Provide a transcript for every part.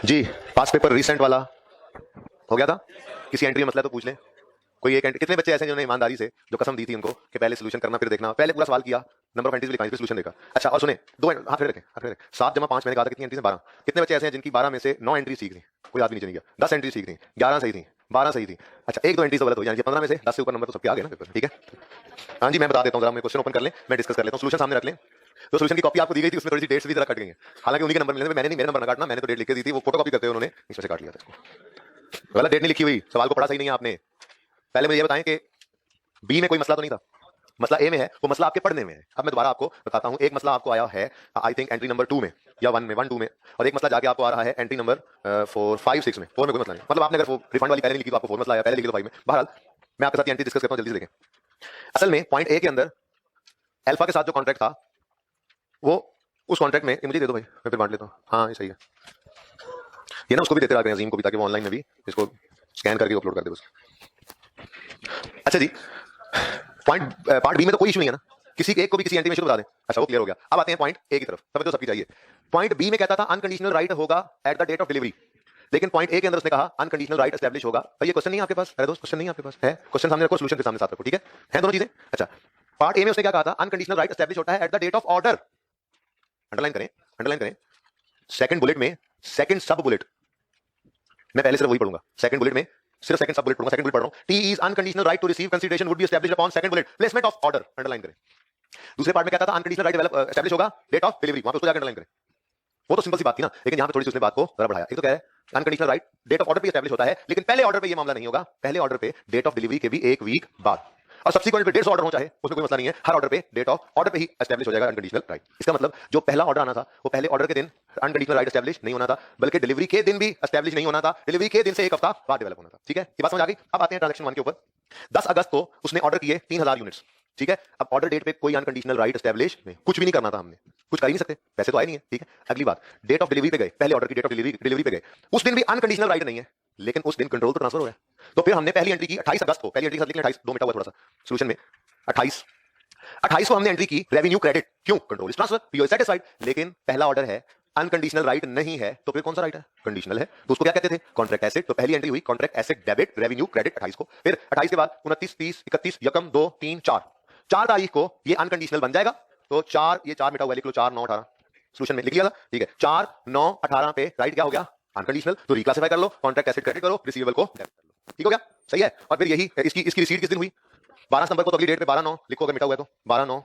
जी, पास paper recent वाला हो गया था। किसी एंट्री में मसला तो पूछ लें। कोई एक एंट्री, कितने बच्चे ऐसे हैं जिन्होंने ईमानदारी से जो कसम दी थी उनको कि पहले सोल्यूशन करना फिर देखना, पहले पूरा सवाल किया, नंबर ऑफ एंट्रीज लिखा, फिर सोल्यूशन देखा। अच्छा और सुने, दो हाथ खड़े रखें, हाथ खड़े रखें। 7 जमा 5 मैंने कहा था कितनी एंट्रीज है? 12। कितने बच्चे ऐसे हैं जिनकी 12 में से 9 एंट्री सीख रही, कोई आदमी नीचे नहीं गया, 10 एंट्री सीख रही, 11 सही थी, 12 सही थी। अच्छा एक दो एंट्री तो गलत हो जाएगी, 15 में से 10 से ऊपर नंबर तो सबके आ गए ना पेपर, ठीक है। हाँ जी, मैं बता देता हूँ, जरा मैं क्वेश्चन ओपन कर लें, मैं डिस्कस कर लेता हूँ, सोल्यूशन सामने रख लें। तो सोल्यूशन की कॉपी आपको दी गई थी, उसमें थोड़ी सी डेट्स भी जरा कट गई हैं, हालांकि उन्हीं के नंबर मिले थे, मैंने नहीं, मेरे नंबर ना काटना, मैंने तो डेट लिख के दी थी, वो फोटो कॉपी करते हुए उन्होंने इसमें से काट लिया था इसको। गलत डेट नहीं लिखी हुई, सवाल को पढ़ा सही नहीं है आपने। पहले मुझे ये बताएं कि बी में कोई मसला तो नहीं था, मसला ए में है, वो मसला आपके पढ़ने में है। अब मैं दोबारा आपको बताता हूं, एक मसला आपको आया है आई थिंक एंट्री नंबर 2 में या 1 में, 1 2 में, और एक मसला जाके आपको आ रहा है एंट्री नंबर 4 5 6 में। 4 में कोई मसला नहीं, मतलब आपने अगर वो रिफंड वाली पहले नहीं लिखी तो आपको 4 मसला आया, पहले लिखी तो 5 में। बहरहाल मैं आपके साथ एंट्री डिस्कस करता हूं, जल्दी से देखें। असल में पॉइंट ए के अंदर अल्फा के साथ जो कॉन्ट्रैक्ट था, वो उस कॉन्ट्रैक्ट में, ये मुझे दे दो भाई, मैं फिर बांट लेता हूँ। हाँ ये सही है, ये ना उसको भी देते रहा अजीम को भी, ताकि वो ऑनलाइन में भी इसको स्कैन करके अपलोड कर दे बस। अच्छा जी, पॉइंट पार्ट बी में तो कोई इशू नहीं है ना, किसी एक को भी किसी एंट्री में इशू बता दें। अच्छा वो क्लियर हो गया। अब आते हैं पॉइंट ए की तरफ, तब तो सबकी चाहिए। पॉइंट बी में कहता था अनकंडीशनल राइट होगा at the date of delivery, लेकिन पॉइंट ए के अंदर उसने कहा अनकंडीशनल राइट एस्टैब्लिश होगा। भाई ये क्वेश्चन नहीं है आपके पास? अरे दोस्त क्वेश्चन नहीं है आपके पास? है क्वेश्चन सामने रखो, सोल्यूशन के सामने साथ रखो, ठीक है, हैं दोनों चीजें। अच्छा पार्ट ए में उसने क्या कहा था? अनकंडीशनल राइट एस्टैब्लिश होता है at the date of order. Underline करें, अंडरलाइन करें। सेकंड बुलेट में सेकंड सब बुलेट, मैं पहले सिर्फ वही पढ़ूंगा, सेकंड बुलेट में सिर्फ सेकंड सब बुलेट पढ़ूंगा, सेकंड बुलेट पढ़ रहा हूं। It is unconditional right to receive consideration would be established upon second bullet placement of order. Underline करें। दूसरे पार्ट में कहता था अनकंडीशनल राइट एस्टैब्लिश होगा डेट ऑफ डिलीवरी, वहां पे उसको जाकर अंडरलाइन करें। वो तो सिंपल सी बात थी ना, लेकिन यहां पे थोड़ी सी उसने बात को जरा बढ़ाया। एक तो क्या है, unconditional right date of order पे एस्टैब्लिश होता है, लेकिन पहले ऑर्डर पे ये मामला नहीं होगा, पहले ऑर्डर पे डेट ऑफ डिलीवरी के भी एक वीक बाद, और सब्सिक्वेंट पे 150 ऑर्डर हो चाहे, उसमें कोई मसला नहीं है, हर ऑर्डर पे डेट ऑफ ऑर्डर पे ही एस्टैब्लिश हो जाएगा अनकंडीशनल राइट। इसका मतलब जो पहला ऑर्डर आना था वो पहले ऑर्डर के दिन अनकंडीशनल राइट एस्टैब्लिश नहीं होना था, बल्कि डिलीवरी के दिन भी एस्टैब्लिश नहीं होना था, डिलीवरी के दिन से एक हफ्ता बाद डेवलप होना था। ठीक है, ये बात समझ आ गई। अब आते हैं ट्रांजैक्शन 1 के ऊपर। 10 अगस्त को उसने ऑर्डर किए 3000 यूनिट्स, ठीक है। अब ऑर्डर डेट पे कोई अनकंडीशनल राइट एस्टैब्लिश नहीं, कुछ भी नहीं करना था हमने, कुछ कर ही नहीं सकते, पैसे तो आए नहीं है, ठीक है। अगली बात, डेट ऑफ डिलीवरी पे गए, पहले ऑर्डर की डेट ऑफ डिलीवरी पे गए, उस दिन भी अनकंडीशनल राइट नहीं है, लेकिन उस दिन कंट्रोल तो ट्रांसफर हो गया। तो फिर हमने पहली एंट्री की 28 अगस्त को, पहली एंट्री के साथ लिख लें 28, 2 मिटा हुआ थोड़ा सा सोल्यूशन में, 28 28 को हमने एंट्री की रेवेन्यू क्रेडिट, क्यों? Control is transfer, PO satisfied. लेकिन पहला ऑर्डर है, अनकंडीशनल राइट नहीं है, तो फिर कौन सा राइट है? कंडीशनल है। तो उसको क्या कहते थे? Contract asset. तो पहली एंट्री हुई contract asset debit revenue credit 28 को, फिर 28 के बाद 29 30 31 यकम 2 3 4 4 तारीख को ये अनकंडीशनल बन जाएगा। तो 4, ये 4 मिटा हुआ, लिख लो 4 9 18 सोल्यूशन में लिख लिया था, ठीक है। 4 9 18 पे राइट क्या हो गया? अनकंडीशनल। तो रिक्लासिफाई कर लो, कॉन्ट्रैक्ट एसेट क्रेडिट करो, रिसीवेबल को डेबिट कर लो, ठीक हो गया, सही है। और फिर यही इसकी रिसीट किस दिन हुई? 12 सितंबर को। तो अगली डेट पे 12 9 लिखो, अगर मिटा हुआ है तो 12 9,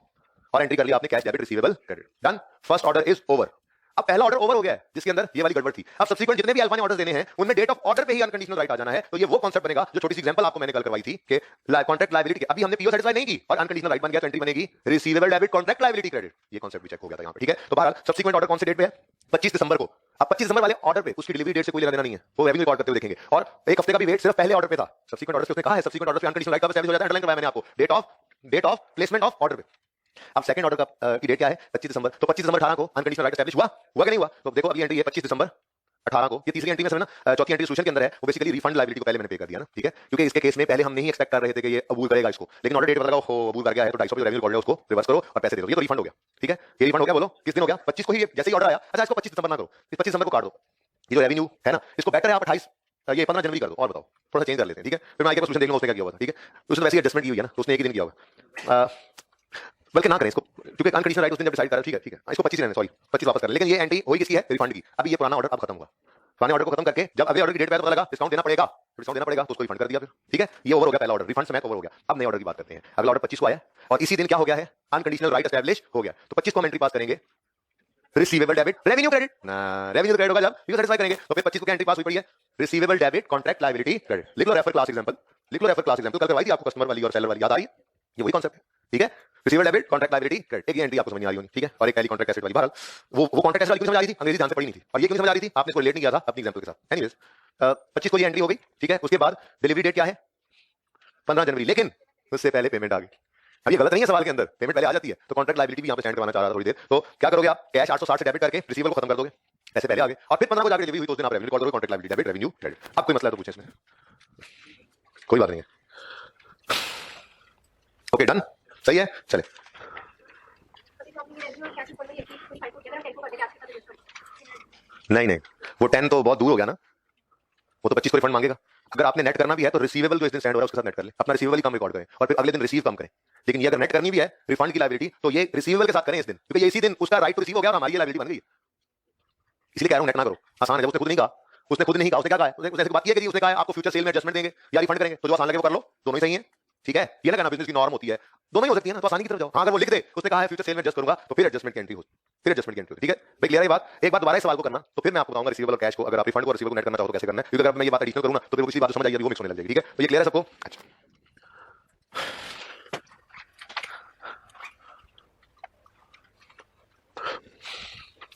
और एंट्री कर लिया आपने cash debit receivable credit, done. First order is over. अब पहला ऑर्डर ओवर हो गया है, जिसके अंदर ये वाली गड़बड़ थी। अब सब्सिक्वेंट जितने भी अल्फा ने ऑर्डर देने हैं उनमें डेट ऑफ ऑर्डर पे ही अनकंडीशनल राइट आ जाना है। तो ये वो कांसेप्ट बनेगा जो छोटी सी एग्जांपल आपको मैंने कल करवाई थी कि कॉन्ट्रैक्ट लायबिलिटी के अभी हमने पीओ सेटिस्फाई नहीं की और अनकंडीशनल राइट बन गया, तो एंट्री बनेगी receivable debit contract liability credit. ये कांसेप्ट भी चेक हो गया था यहां पे, ठीक है। तो बहरहाल सब्सिक्वेंट ऑर्डर कौन से डेट पे है? 25 दिसंबर को। अब 25 दिसंबर वाले ऑर्डर पे उसकी डिलीवरी डेट से कोई लेना देना नहीं है, वो रेवेन्यू रिकॉर्ड करते हुए देखेंगे। और एक हफ्ते का भी वेट सिर्फ पहले ऑर्डर पे था, सब्सिक्वेंट ऑर्डर पे उसने कहा है सब्सिक्वेंट ऑर्डर पे अनकंडीशनल राइट कब एस्टैब्लिश हो जाता है, अंडरलाइन करवाया मैंने आपको, date of placement of order पे। अब सेकंड ऑर्डर का की डेट क्या है? 25 दिसंबर। तो 25 दिसंबर 18 को अनकंडीशनल राइट एस्टैब्लिश हुआ कि नहीं हुआ? तो देखो अभी एंट्री है 25 दिसंबर 18 को, ये तीसरी एंट्री में से ना, चौथी एंट्री सोल्यूशन के अंदर है, वो बेसिकली रिफंड लायबिलिटी को पहले मैंने पे कर दिया ना, ठीक है। क्योंकि इसके केस में पहले हम नहीं एक्सपेक्ट कर रहे थे कि ये अबूल करेगा इसको, लेकिन ऑर्डर डेट पता लगा हो अबूल कर गया है, तो 250 रेवेन्यू रिकॉर्ड है, उसको रिवर्स करो और पैसे दे दो, ये तो रिफंड हो गया, ठीक है। ये रिफंड हो गया, बोलो किस दिन हो गया? 25 को ही, जैसे ही ऑर्डर आया। अच्छा इसको 25 दिसंबर ना करो, इस 25 दिसंबर को काट दो, ये जो रेवेन्यू है ना, इसको बेटर है आप 28 ये 15 जनवरी कर दो, और बताओ थोड़ा सा चेंज कर लेते हैं, ठीक है। फिर मैं आगे सोल्यूशन देख लूंगा उसने क्या किया हुआ था, ठीक है। उसने वैसे एडजस्टमेंट की हुई है ना, तो उसने एक ही दिन किया होगा, बल्कि ना करें इसको, क्योंकि अनकंडीशनल राइट उसने जब डिसाइड करा, ठीक है ठीक है, इसको 25 रहने, सॉरी 25 वापस कर, लेकिन ये एंट्री हुई किसकी है? रिफंड की। अभी ये पुराना ऑर्डर अब खत्म हुआ, पुराने ऑर्डर को खत्म करके जब अगले ऑर्डर की डेट पे पता लगा डिस्काउंट देना पड़ेगा, तो उसको रिफंड कर दिया फिर, ठीक है। ये ओवर हो गया पहला ऑर्डर, रिफंड समेत ओवर हो गया। अब नए ऑर्डर की बात करते हैं। अगला ऑर्डर 25 को आया और इसी दिन क्या हो गया है? अनकंडीशनल राइट एस्टैब्लिश हो गया। तो 25 को हम एंट्री पास करेंगे रिसीवेबल डेबिट रेवेन्यू क्रेडिट ना, रेवेन्यू क्रेडिट होगा जब यू सेटिस्फाई करेंगे, तो फिर 25 को क्या एंट्री पास हुई पड़ी है? Receivable debit contract liability credit. लिख लो रेफर क्लास एग्जांपल, लिख लो रेफर क्लास एग्जांपल, कल करवाई थी आपको कस्टमर वाली और सेलर वाली, याद आ रही? ये वही कांसेप्ट है, ठीक है। Receivable debit contract liability credit, एक ही एंट्री आपको समझ नहीं आ रही होगी, ठीक है। और एक पहली कॉन्ट्रैक्ट एसेट वाली। बहरहाल वो कॉन्ट्रैक्ट एसेट वाली क्यों समझ आ रही थी? अंग्रेजी ध्यान से पढ़ी नहीं थी, और ये क्यों समझ आ रही थी? आपने इसको रिलेट नहीं किया था अपनी एग्जांपल के साथ। एनीवेज 25 को ये एंट्री हो गई, ठीक है। उसके बाद डिलीवरी डेट क्या है? 15 जनवरी, लेकिन उससे पहले पेमेंट आ गई। अब ये गलत नहीं है सवाल के अंदर, पेमेंट पहले आ जाती है, तो कॉन्ट्रैक्ट लायबिलिटी भी यहां पे सेंड करवाना चाह रहा था थोड़ी देर। तो क्या करोगे आप? कैश 860 से डेबिट करके रिसीवेबल को खत्म कर दोगे, ऐसे पहले आ गए, और फिर 15 को जाकर डिलीवरी हुई तो उस दिन आप रेवेन्यू रिकॉर्ड करोगे, contract liability debit revenue credit. अब कोई मसला है तो पूछे इसमें, कोई बात नहीं है। ओके डन, सही है, चले। नहीं नहीं, वो 10 तो बहुत दूर हो गया ना, वो तो 25 को रिफंड मांगेगा। अगर आपने नेट करना भी है तो रिसीवेबल जो इस दिन सेंड हो रहा है उसके साथ नेट कर ले, अपना रिसीवेबल ही कम रिकॉर्ड करें और फिर अगले दिन रिसीव कम करें। लेकिन ये अगर नेट करनी भी है रिफंड की लायबिलिटी तो ये रिसीवेबल के साथ करें इस दिन, क्योंकि ये इसी दिन उसका राइट टू रिसीव हो गया और हमारी लायबिलिटी बन गई। इसलिए कह रहा हूं नेट ना करो, आसान है। जब उसने खुद नहीं कहा, उसने खुद नहीं कहा, उसने क्या कहा, उसने बात की है कि उसने कहा आपको फ्यूचर सेल में एडजस्टमेंट देंगे या रिफंड करेंगे, तो जो आसान लगे वो कर लो, दोनों ही सही है। ठीक है, ये ना कहना बिजनेस की नॉर्म होती है, दोनों ही हो सकती है ना, तो आसानी की तरफ जाओ। हाँ, अगर वो लिख दे उसने कहा है फ्यूचर सेल में एडजस्ट करूंगा तो फिर एडजस्टमेंट की एंट्री हो, फिर एडजस्टमेंट की एंट्री। ठीक है भाई, क्लियर है बात। एक बार दोबारा इस सवाल को करना तो फिर मैं आपको बताऊंगा रिसीवेबल और कैश को, अगर आप रिफंड को रिसीवेबल को नेट करना चाहो तो कैसे करना है, क्योंकि अगर मैं ये बात एडिशनल करूंगा तो फिर पिछली बात समझ आएगी, वो मिक्स होने लग जाएगी। ठीक है, तो ये क्लियर है सबको।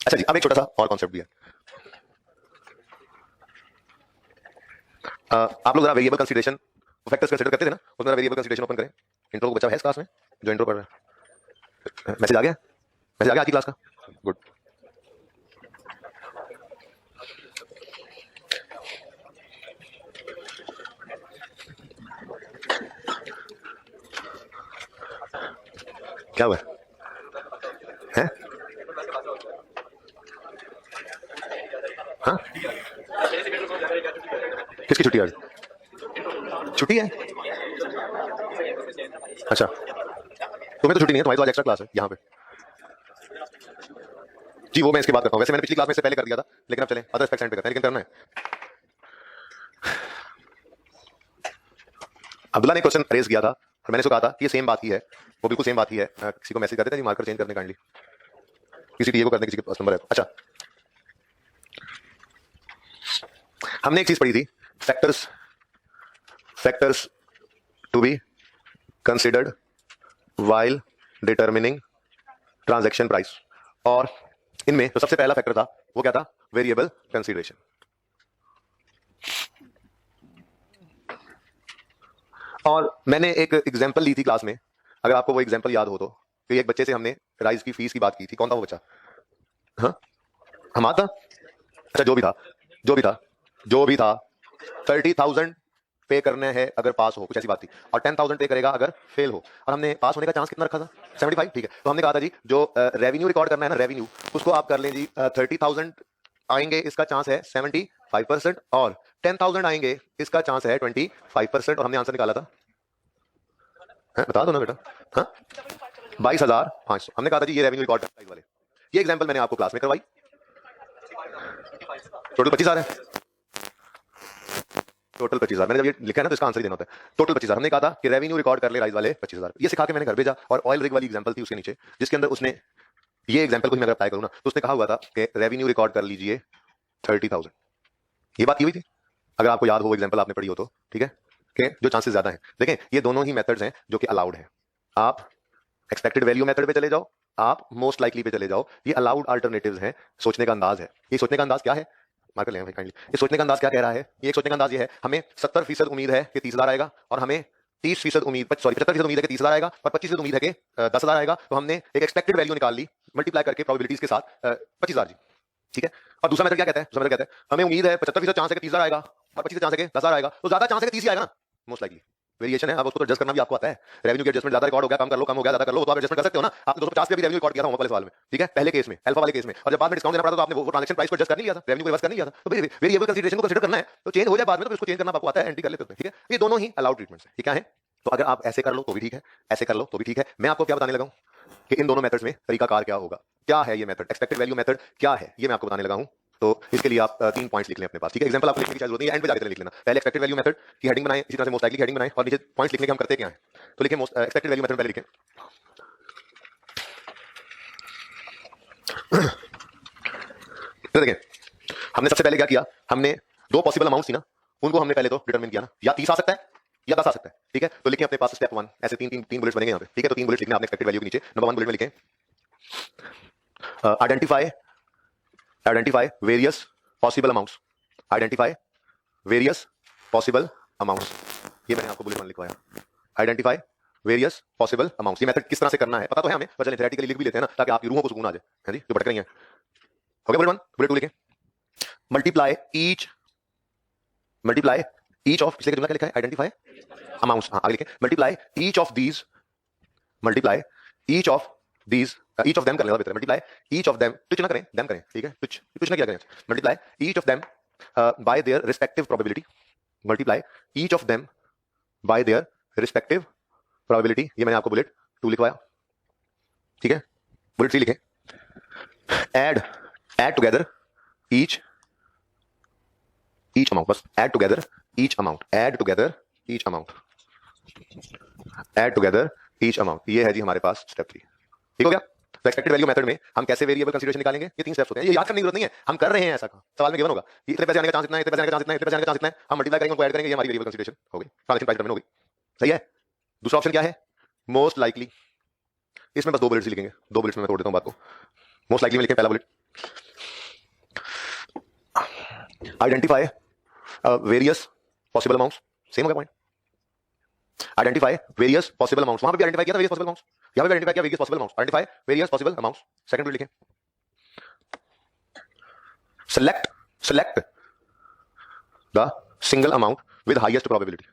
अच्छा जी, अब एक छोटा सा और कॉन्सेप्ट भी है। आप लोग जरा वेरिएबल कंसीडरेशन फैक्टर्स कंसीडर करते थे ना, उसमें वेरिएबल कंसीडरेशन ओपन करें। इंट्रो को बच्चा है इस क्लास में जो इंट्रो पढ़ रहा है? मैसेज आ गया, मैसेज आ गया आज की क्लास का? गुड। क्या हुआ है? हाँ, किसकी छुट्टी आज? छुट्टी है? अच्छा, तुम्हें तो छुट्टी नहीं है, तुम्हारी तो आज एक्स्ट्रा क्लास है यहाँ पे। जी वो मैं इसके बाद करता हूँ, वैसे मैंने पिछली क्लास में से पहले कर दिया था, लेकिन अब चलें अदर एस्पेक्ट पे करते हैं, लेकिन करना है। अब्दुल्ला ने क्वेश्चन रेज किया था और मैंने उसको कहा था कि ये सेम बात ही है, वो बिल्कुल सेम बात ही है। किसी को मैसेज कर देते हैं जी मार्कर चेंज करने काइंडली, किसी टीए को करने, किसी के पास नंबर है। अच्छा, हमने एक चीज पढ़ी थी, factors factors to be considered while determining transaction price, और इनमें जो सबसे पहला फैक्टर था वो क्या था? Variable consideration. और मैंने एक एग्जांपल ली थी क्लास में, अगर आपको वो एग्जांपल याद हो तो, कि एक बच्चे से हमने राइज की फीस की बात की थी। कौन था वो बच्चा? हाँ, हमारा था। अच्छा, जो भी था 30,000 पे करने हैं अगर पास हो, कुछ ऐसी बात थी, और 10,000 पे करेगा अगर फेल हो। और हमने पास होने का चांस कितना रखा था? 75। ठीक है, तो हमने कहा था जी जो रेवेन्यू रिकॉर्ड करना है ना, रेवेन्यू, उसको आप कर लें जी 30,000 आएंगे इसका चांस है 75%, और 10,000 आएंगे इसका चांस है 25%। और हमने आंसर निकाला था, बता दो ना बेटा, हाँ 22,500। हमने कहा था जी ये रेवेन्यू रिकॉर्ड प्राइस वाले। ये एग्जांपल मैंने आपको क्लास में करवाई। टोटल 25,000 है, टोटल 25,000। मैंने जब ये लिखा है ना तो इसका आंसर ही देना होता है। टोटल 25,000 हमने कहा था कि रेवेन्यू रिकॉर्ड कर ले राइज वाले 25,000। ये सिखा के मैंने घर भेजा, और ऑयल रिग वाली एग्जांपल थी उसके नीचे, जिसके अंदर उसने ये एग्जांपल को ही मैं अप्लाई करूँ ना तो उसने कहा हुआ था कि रेवेन्यू रिकॉर्ड कर लीजिए 30,000। ये बात की हुई थी, अगर आपको याद हो, वो एग्जांपल आपने पढ़ी हो तो। ठीक है, कि जो चांसेस ज्यादा हैं, देखें ये दोनों ही मेथड्स हैं जो कि अलाउड हैं। आप एक्सपेक्टेड वैल्यू मेथड पे चले जाओ, आप मोस्ट लाइकली पे चले जाओ, ये अलाउड अल्टरनेटिव्स हैं। सोचने का अंदाज है, ये सोचने का अंदाज क्या है, मार्कर लें भाई काइंडली। ये सोचने का अंदाज क्या कह रहा है? ये सोचने का अंदाज ये है, हमें 70% उम्मीद है कि 30,000 आएगा, और हमें 30% उम्मीद, सॉरी 75% उम्मीद है कि 30,000 आएगा, और 25% उम्मीद है कि 10,000 आएगा। तो हमने एक एक्सपेक्टेड वैल्यू निकाल ली मल्टीप्लाई करके प्रोबेबिलिटीज के साथ 25,000 जी। ठीक है, और दूसरा मेथड क्या कहता है? दूसरा मेथड कहता है हमें उम्मीद है 75% चांस है कि 30,000 आएगा, और 25% चांस है कि 10,000 आएगा, तो ज्यादा चांस है कि 30 ही आएगा ना, मोस्ट लाइकली। वेरिएशन है, अब उसको तो एडजस्ट करना भी आपको आता है। रेवेन्यू की एडजस्टमेंट ज्यादा रिकॉर्ड हो गया, कम कर लो, कम हो गया, ज्यादा कर लो, तो आप एडजस्टमेंट कर सकते हो ना। आप 250 पे भी रेवेन्यू रिकॉर्ड किया था वाले सवाल में, ठीक है, पहले केस में, अल्फा वाले केस में, और जब बाद में डिस्काउंट देना पड़ा तो आपने वो ट्रांजैक्शन प्राइस को एडजस्ट कर नहीं लिया था, रेवेन्यू को रिवर्स कर नहीं लिया था। तो वेरिएबल कंसीडरेशन को कंसीडर करना है तो चेंज हो जाए बाद में, तो इसको चेंज करना आपको आता है, एंट्री कर लेते हो। ठीक है, ये दोनों ही अलाउड ट्रीटमेंट्स है। ठीक है, तो अगर आप ऐसे कर लो तो भी ठीक है, ऐसे कर लो तो भी ठीक है। मैं आपको क्या बताने लगा हूं कि इन दोनों मेथड्स में तरीकाकार क्या होगा, क्या है ये मेथड, एक्सपेक्टेड वैल्यू मेथड क्या है, ये मैं आपको बताने लगा हूं। तो इसके लिए आप 3 पॉइंट्स लिख लें अपने पास। ठीक है, एग्जांपल आपको लिखने की जरूरत नहीं है, एंड पे जाकर लिख लेना। पहले एक्सपेक्टेड वैल्यू मेथड की हेडिंग बनाएं, इसी तरह से मोस्ट लाइकली हेडिंग बनाएं, और नीचे पॉइंट्स लिखने के हम करते क्या है। तो लिखें मोस्ट एक्सपेक्टेड वैल्यू मेथड पहले लिखें। तो देखें, हमने सबसे पहले क्या किया, हमने दो पॉसिबल अमाउंट्स थी ना, उनको हमने पहले तो डिटरमिन किया ना, या 30 आ सकता है या 10 आ सकता है। ठीक है, तो लिखें अपने पास स्टेप 1, ऐसे तीन बुलेट्स बनेंगे यहाँ पे। ठीक है, तो 3 बुलेट्स लिखना आपने एक्सपेक्टेड वैल्यू के नीचे। नंबर 1 बुलेट में लिखें identify various possible amounts, identify various possible amounts. ये मैंने आपको बुलेट 1 लिखवाया, आइडेंटिफाई वेरियस पॉसिबल अमाउंट्स। ये मेथड किस तरह से करना है पता तो है हमें, पर चलें थ्योरेटिकली लिख भी लेते हैं ना, ताकि आपकी रूहों को सुकून आ जाए, है जी, जो भटक रही हैं। हो गया बुलेट 1, बुलेट 2 लिखें मल्टीप्लाई ईच ऑफ, पिछले जुमला क्या लिखा है, आइडेंटिफाई अमाउंट्स। हाँ, आगे लिखें multiply each of these each of them करने बेहतर, मल्टीप्लाई ईच ऑफ देम, टुच ना करें, देम करें, ठीक है, टुच ना किया करें, multiply each of them by their respective probability, multiply each of them by their respective probability. ये मैंने आपको बुलेट 2 लिखवाया, ठीक है, बुलेट 3 लिखे, एड टुगेदर ईच अमाउंट, बस add together each amount, add together each amount, add together each amount. ये है जी हमारे पास स्टेप 3, ठीक हो गया। तो एक्सपेक्टेड वैल्यू मेथड में हम कैसे वेरिएबल कंसीडरेशन निकालेंगे, ये 3 स्टेप्स होते हैं, ये याद करने की जरूरत नहीं है, हम कर रहे हैं, ऐसा सवाल में गिवन होगा, इतने पैसे आने का चांस इतना है, इतने पैसे आने का चांस इतना है, इतने पैसे आने का चांस इतना है, हम मल्टीप्लाई करेंगे, उनको ऐड करेंगे, ये हमारी वेरिएबल कंसीडरेशन हो गई, ट्रांजैक्शन प्राइस डिटरमाइन हो गई, सही है। दूसरा ऑप्शन क्या है, मोस्ट लाइकली, इसमें बस 2 बुलेट्स लिखेंगे, 2 बुलेट्स में मैं तोड़ देता हूं बात को। मोस्ट लाइकली में लिखें पहला bullet, identify various possible amounts, same हो गया point, identify various possible amounts, वहां पे भी आइडेंटिफाई किया था वेरियस पॉसिबल अमाउंट्स, यहां पे आइडेंटिफाई किया various possible amounts, identify various possible amounts, second लिखें, select the single amount with highest probability,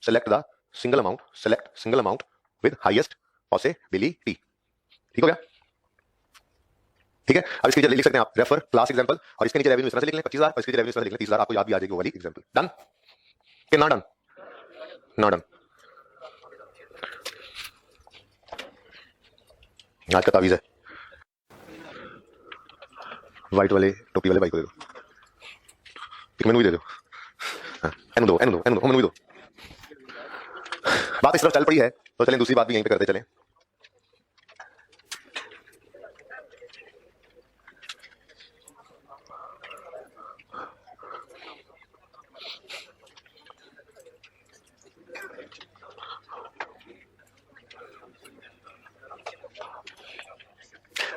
select single amount with highest possibility, ठीक हो गया, ठीक है। अब इसके नीचे लिख सकते हैं आप रेफर क्लास एग्जांपल, और इसके नीचे रेवेन्यू इस तरह से लिख लें 25,000, और इसके नीचे रेवेन्यू इस तरह से लिख लें 30,000, आपको याद भी आ जाएगी वो वाली एग्जांपल। डन कि ना डन, ना डन। आज का तावीज है, व्हाइट वाले टोपी वाले भाई को दे दो, एक मेनू भी दे दो, एनु दो, मेनू भी दो। बात इस तरफ चल पड़ी है तो चलें दूसरी बात भी यहीं पे करते चलें।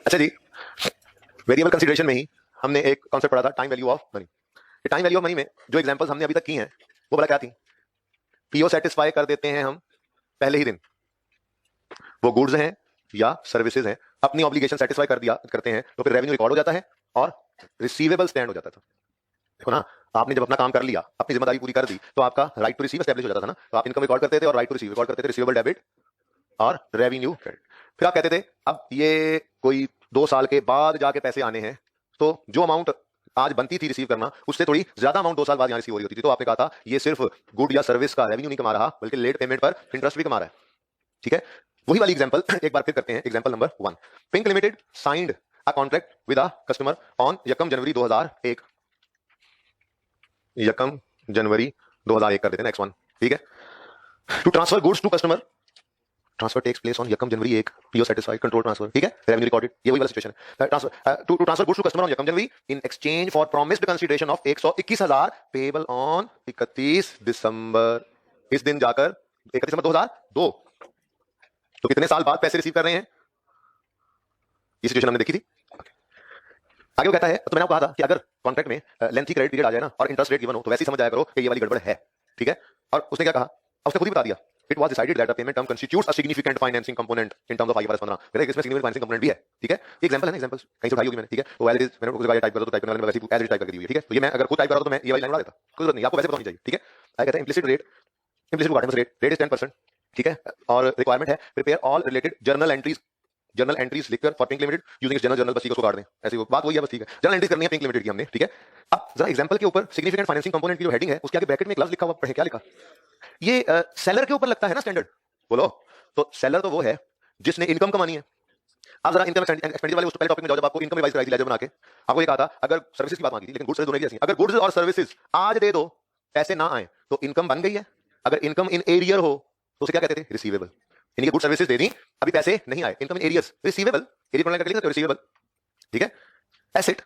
अच्छा जी, वेरिएबल कंसीडरेशन में ही हमने एक कॉन्सेप्ट पढ़ा था, time value of money. Time value of money में जो एग्जांपल्स हमने अभी तक की हैं वो बड़ा क्या थी, पीओ सेटिस्फाई कर देते हैं हम पहले ही दिन, वो गुड्स हैं या सर्विसेज हैं, अपनी ऑब्लिगेशन सेटिस्फाई करते हैं तो फिर रेवेन्यू रिकॉर्ड हो जाता है और रिसीवेबल स्टैंड हो जाता था। देखो ना, आपने जब अपना काम कर लिया, अपनी जिम्मेदारी पूरी कर दी, तो आपका राइट टू रिसीव एस्टैब्लिश हो जाता था ना, तो आप इनकम रिकॉर्ड करते थे और राइट टू रिसीव रिकॉर्ड करते थे, रिसीवेबल डेबिट और रेवेन्यू क्रेडिट। फिर आप कहते थे अब ये कोई 2 साल के बाद जाके पैसे आने हैं, तो जो अमाउंट आज बनती थी रिसीव करना उससे थोड़ी ज्यादा अमाउंट 2 साल बाद यहां रिसीव हो रही होती थी, तो आपने कहा था ये सिर्फ गुड या सर्विस का रेवेन्यू नहीं कमा रहा बल्कि लेट पेमेंट पर इंटरेस्ट भी कमा रहा है, ठीक है। वही वाली एग्जांपल एक बार फिर करते हैं, example number 1, pink limited signed a contract with a customer on 1 जनवरी 2001, 1 जनवरी 2001 कर देते हैं, नेक्स्ट वन, ठीक है। To transfer goods to customer, transfer takes place on 1 January 1, PO satisfied, control transfer, ठीक है, रेवेन्यू रिकॉर्डेड, ये वही वाला सिचुएशन है। Transfer to transfer goods to customer on 1 January in exchange for promised consideration of 121,000 payable on 31 दिसंबर, इस दिन जाकर 31 December 2002, तो कितने साल बाद पैसे रिसीव कर रहे हैं, ये सिचुएशन हमने देखी थी। आगे वो कहता है, तो मैंने आपको कहा था कि अगर कॉन्ट्रैक्ट में लेंथी क्रेडिट पीरियड आ जाए ना और इंटरेस्ट रेट गिवन हो तो वैसे ही समझ जाया करो कि ये वाली गड़बड़ है, ठीक है। और उसने क्या कहा, उसने खुद ही बता दिया, it was decided that the payment term constitutes a significant financing component in terms of IFRS 15, कहते हैं इसमें सिग्निफिकेंट फाइनेंसिंग कंपोनेंट भी है, ठीक है। ये एग्जांपल है ना, एग्जांपल्स कहीं से उठाई होगी मैंने, ठीक है। तो वैलिड इज, मैंने उसको टाइप कर दो तो टाइप करने वाले में वैसे एज इट टाइप कर दी हुई है, ठीक है। तो ये मैं अगर खुद टाइप कर रहा हूं तो मैं ये वाली लाइन उड़ा देता, कोई जरूरत नहीं, आपको वैसे बतानी चाहिए, ठीक है। आगे कहते हैं implicit rate, implicit garden rate is 10%, ठीक है। और रिक्वायरमेंट है prepare all related journal entries लिखकर फॉर पिंक लिमिटेड यूजिंग इस जर्नल बस, ठीक है, उसको काट दें, ऐसी बात वही है बस, ठीक है। जर्नल एंट्रीज करनी है पिंक लिमिटेड की हमने, ठीक है। अब जरा एग्जांपल के ऊपर सिग्निफिकेंट फाइनेंसिंग कंपोनेंट की जो हेडिंग है उसके आगे ब्रैकेट में एक लफ्ज लिखा हुआ पढ़ें, क्या लिखा, ये सेलर के ऊपर लगता है ना स्टैंडर्ड, बोलो। तो सेलर तो वो है जिसने इनकम कमानी है। आप जरा इनकम एक्सपेंडिचर वाले उस पहले टॉपिक में जाओ, जब आपको इनकम रिवाइज कराई थी लेजर बना के, आपको ये कहा था अगर सर्विसेज की बात मांगी थी, लेकिन गुड्स दोनों जैसी, अगर गुड्स और सर्विसेज आज दे दो पैसे ना आए तो इनकम बन गई है, अगर इनकम इन एरियर हो तो उसे क्या कहते थे, रिसीवेबल, यानी गुड सर्विसेज दे दी अभी पैसे नहीं आए, income in arrears, receivable, arrear बनाने का लिख सकते हो रिसीवेबल, ठीक है। एसेट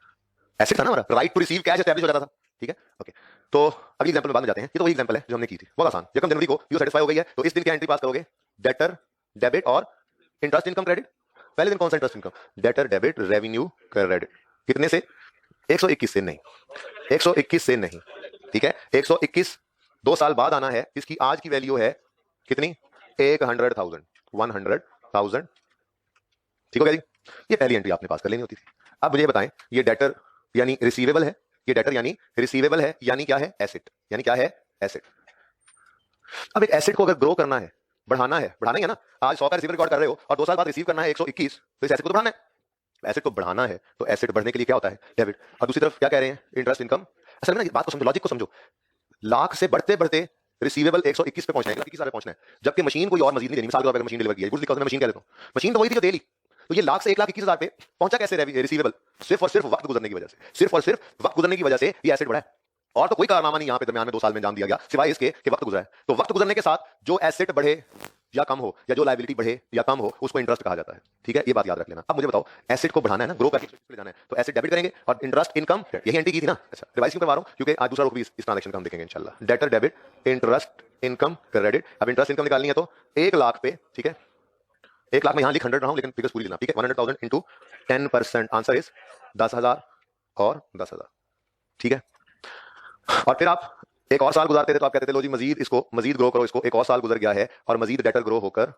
था ना हमारा, right to receive cash establish हो जाता था, ठीक है, ओके। तो अभी एग्जांपल में बाद में जाते हैं, ये तो वही एग्जांपल है जो हमने की थी, बहुत आसान। 1 जनवरी को यू सेटिस्फाई हो गई है तो इस दिन क्या एंट्री पास करोगे, डेटर डेबिट और इंटरेस्ट इनकम क्रेडिट। पहले दिन कौन सा interest income, debtor debit revenue credit, कितने से, 121 से नहीं, 121 से नहीं, ठीक है। 121 2 साल बाद आना है, इसकी आज की वैल्यू है कितनी, 100,000, ठीक हो गया जी। ये पहली एंट्री आपने पास कर लेनी होती थी। अब मुझे बताएं, ये डेटर यानी रिसीवेबल है, ये डेटर यानी रिसीवेबल है, यानी क्या है, एसेट, यानी क्या है, एसेट। अब एक एसेट को अगर ग्रो करना है बढ़ाना है, बढ़ाना ही है ना। आज 100 का रिसीव रिकॉर्ड कर रहे हो और 2 साल बाद रिसीव करना है 121, तो इस एसेट को तो बढ़ाना है। एसेट को बढ़ाना है तो एसेट बढ़ने के लिए क्या होता है, डेबिट। और दूसरी तरफ क्या कह रहे हैं, इंटरेस्ट इनकम। असल में ना बात को समझो, लॉजिक को समझो। लाख से बढ़ते बढ़ते रिसीवेबल 121 पे पहुंचना है, 121 पे पहुंचना है, जबकि मशीन कोई और मजीद नहीं देनी। मिसाल के तौर पर मशीन डिलीवर की है, गुड्स लिखा, मशीन कह देता हूं, मशीन तो वही थी जो दे ली। तो ये लाख से 1,21,000 पे पहुंचा कैसे रिसीवेबल? सिर्फ और सिर्फ वक्त गुजरने की वजह से, सिर्फ और सिर्फ वक्त गुजरने की वजह से ये एसेट बढ़ा है। और तो कोई कारनामा नहीं यहाँ पे दरमियान में 2 साल में जान दिया गया, सिवाय इसके कि वक्त गुजरा है। तो वक्त गुजरने के साथ जो एसेट बढ़े या कम हो, या जो लायबिलिटी बढ़े या कम हो, उसको इंटरेस्ट कहा जाता है। ठीक है, ये बात याद रख लेना। अब मुझे बताओ, एसेट को बढ़ाना है ना, ग्रो करके ले जाना है, तो एसेट डेबिट करेंगे और इंटरेस्ट इनकम, यही एंट्री की थी ना। अच्छा, रिवाइज क्यों करवा रहा हूं, क्योंकि आज दूसरा रुख भी इस ट्रांजैक्शन का हम देखेंगे इंशाल्लाह। Debtor debit, interest income credit. अब इंटरेस्ट इनकम निकालनी है तो 1 लाख पे, ठीक है, 1 लाख में यहां लिख 100 रहा हूं, लेकिन फिगर्स पूरी लेना, ठीक है। 100,000 इंटू 10%, आंसर इज 10,000 और 10,000, ठीक है। और फिर आप एक और साल गुजारते थे तो आप कहते थे लो जी मजीद इसको मजीद ग्रो करो, इसको एक और साल गुजर गया है और मजीद डेटर ग्रो होकर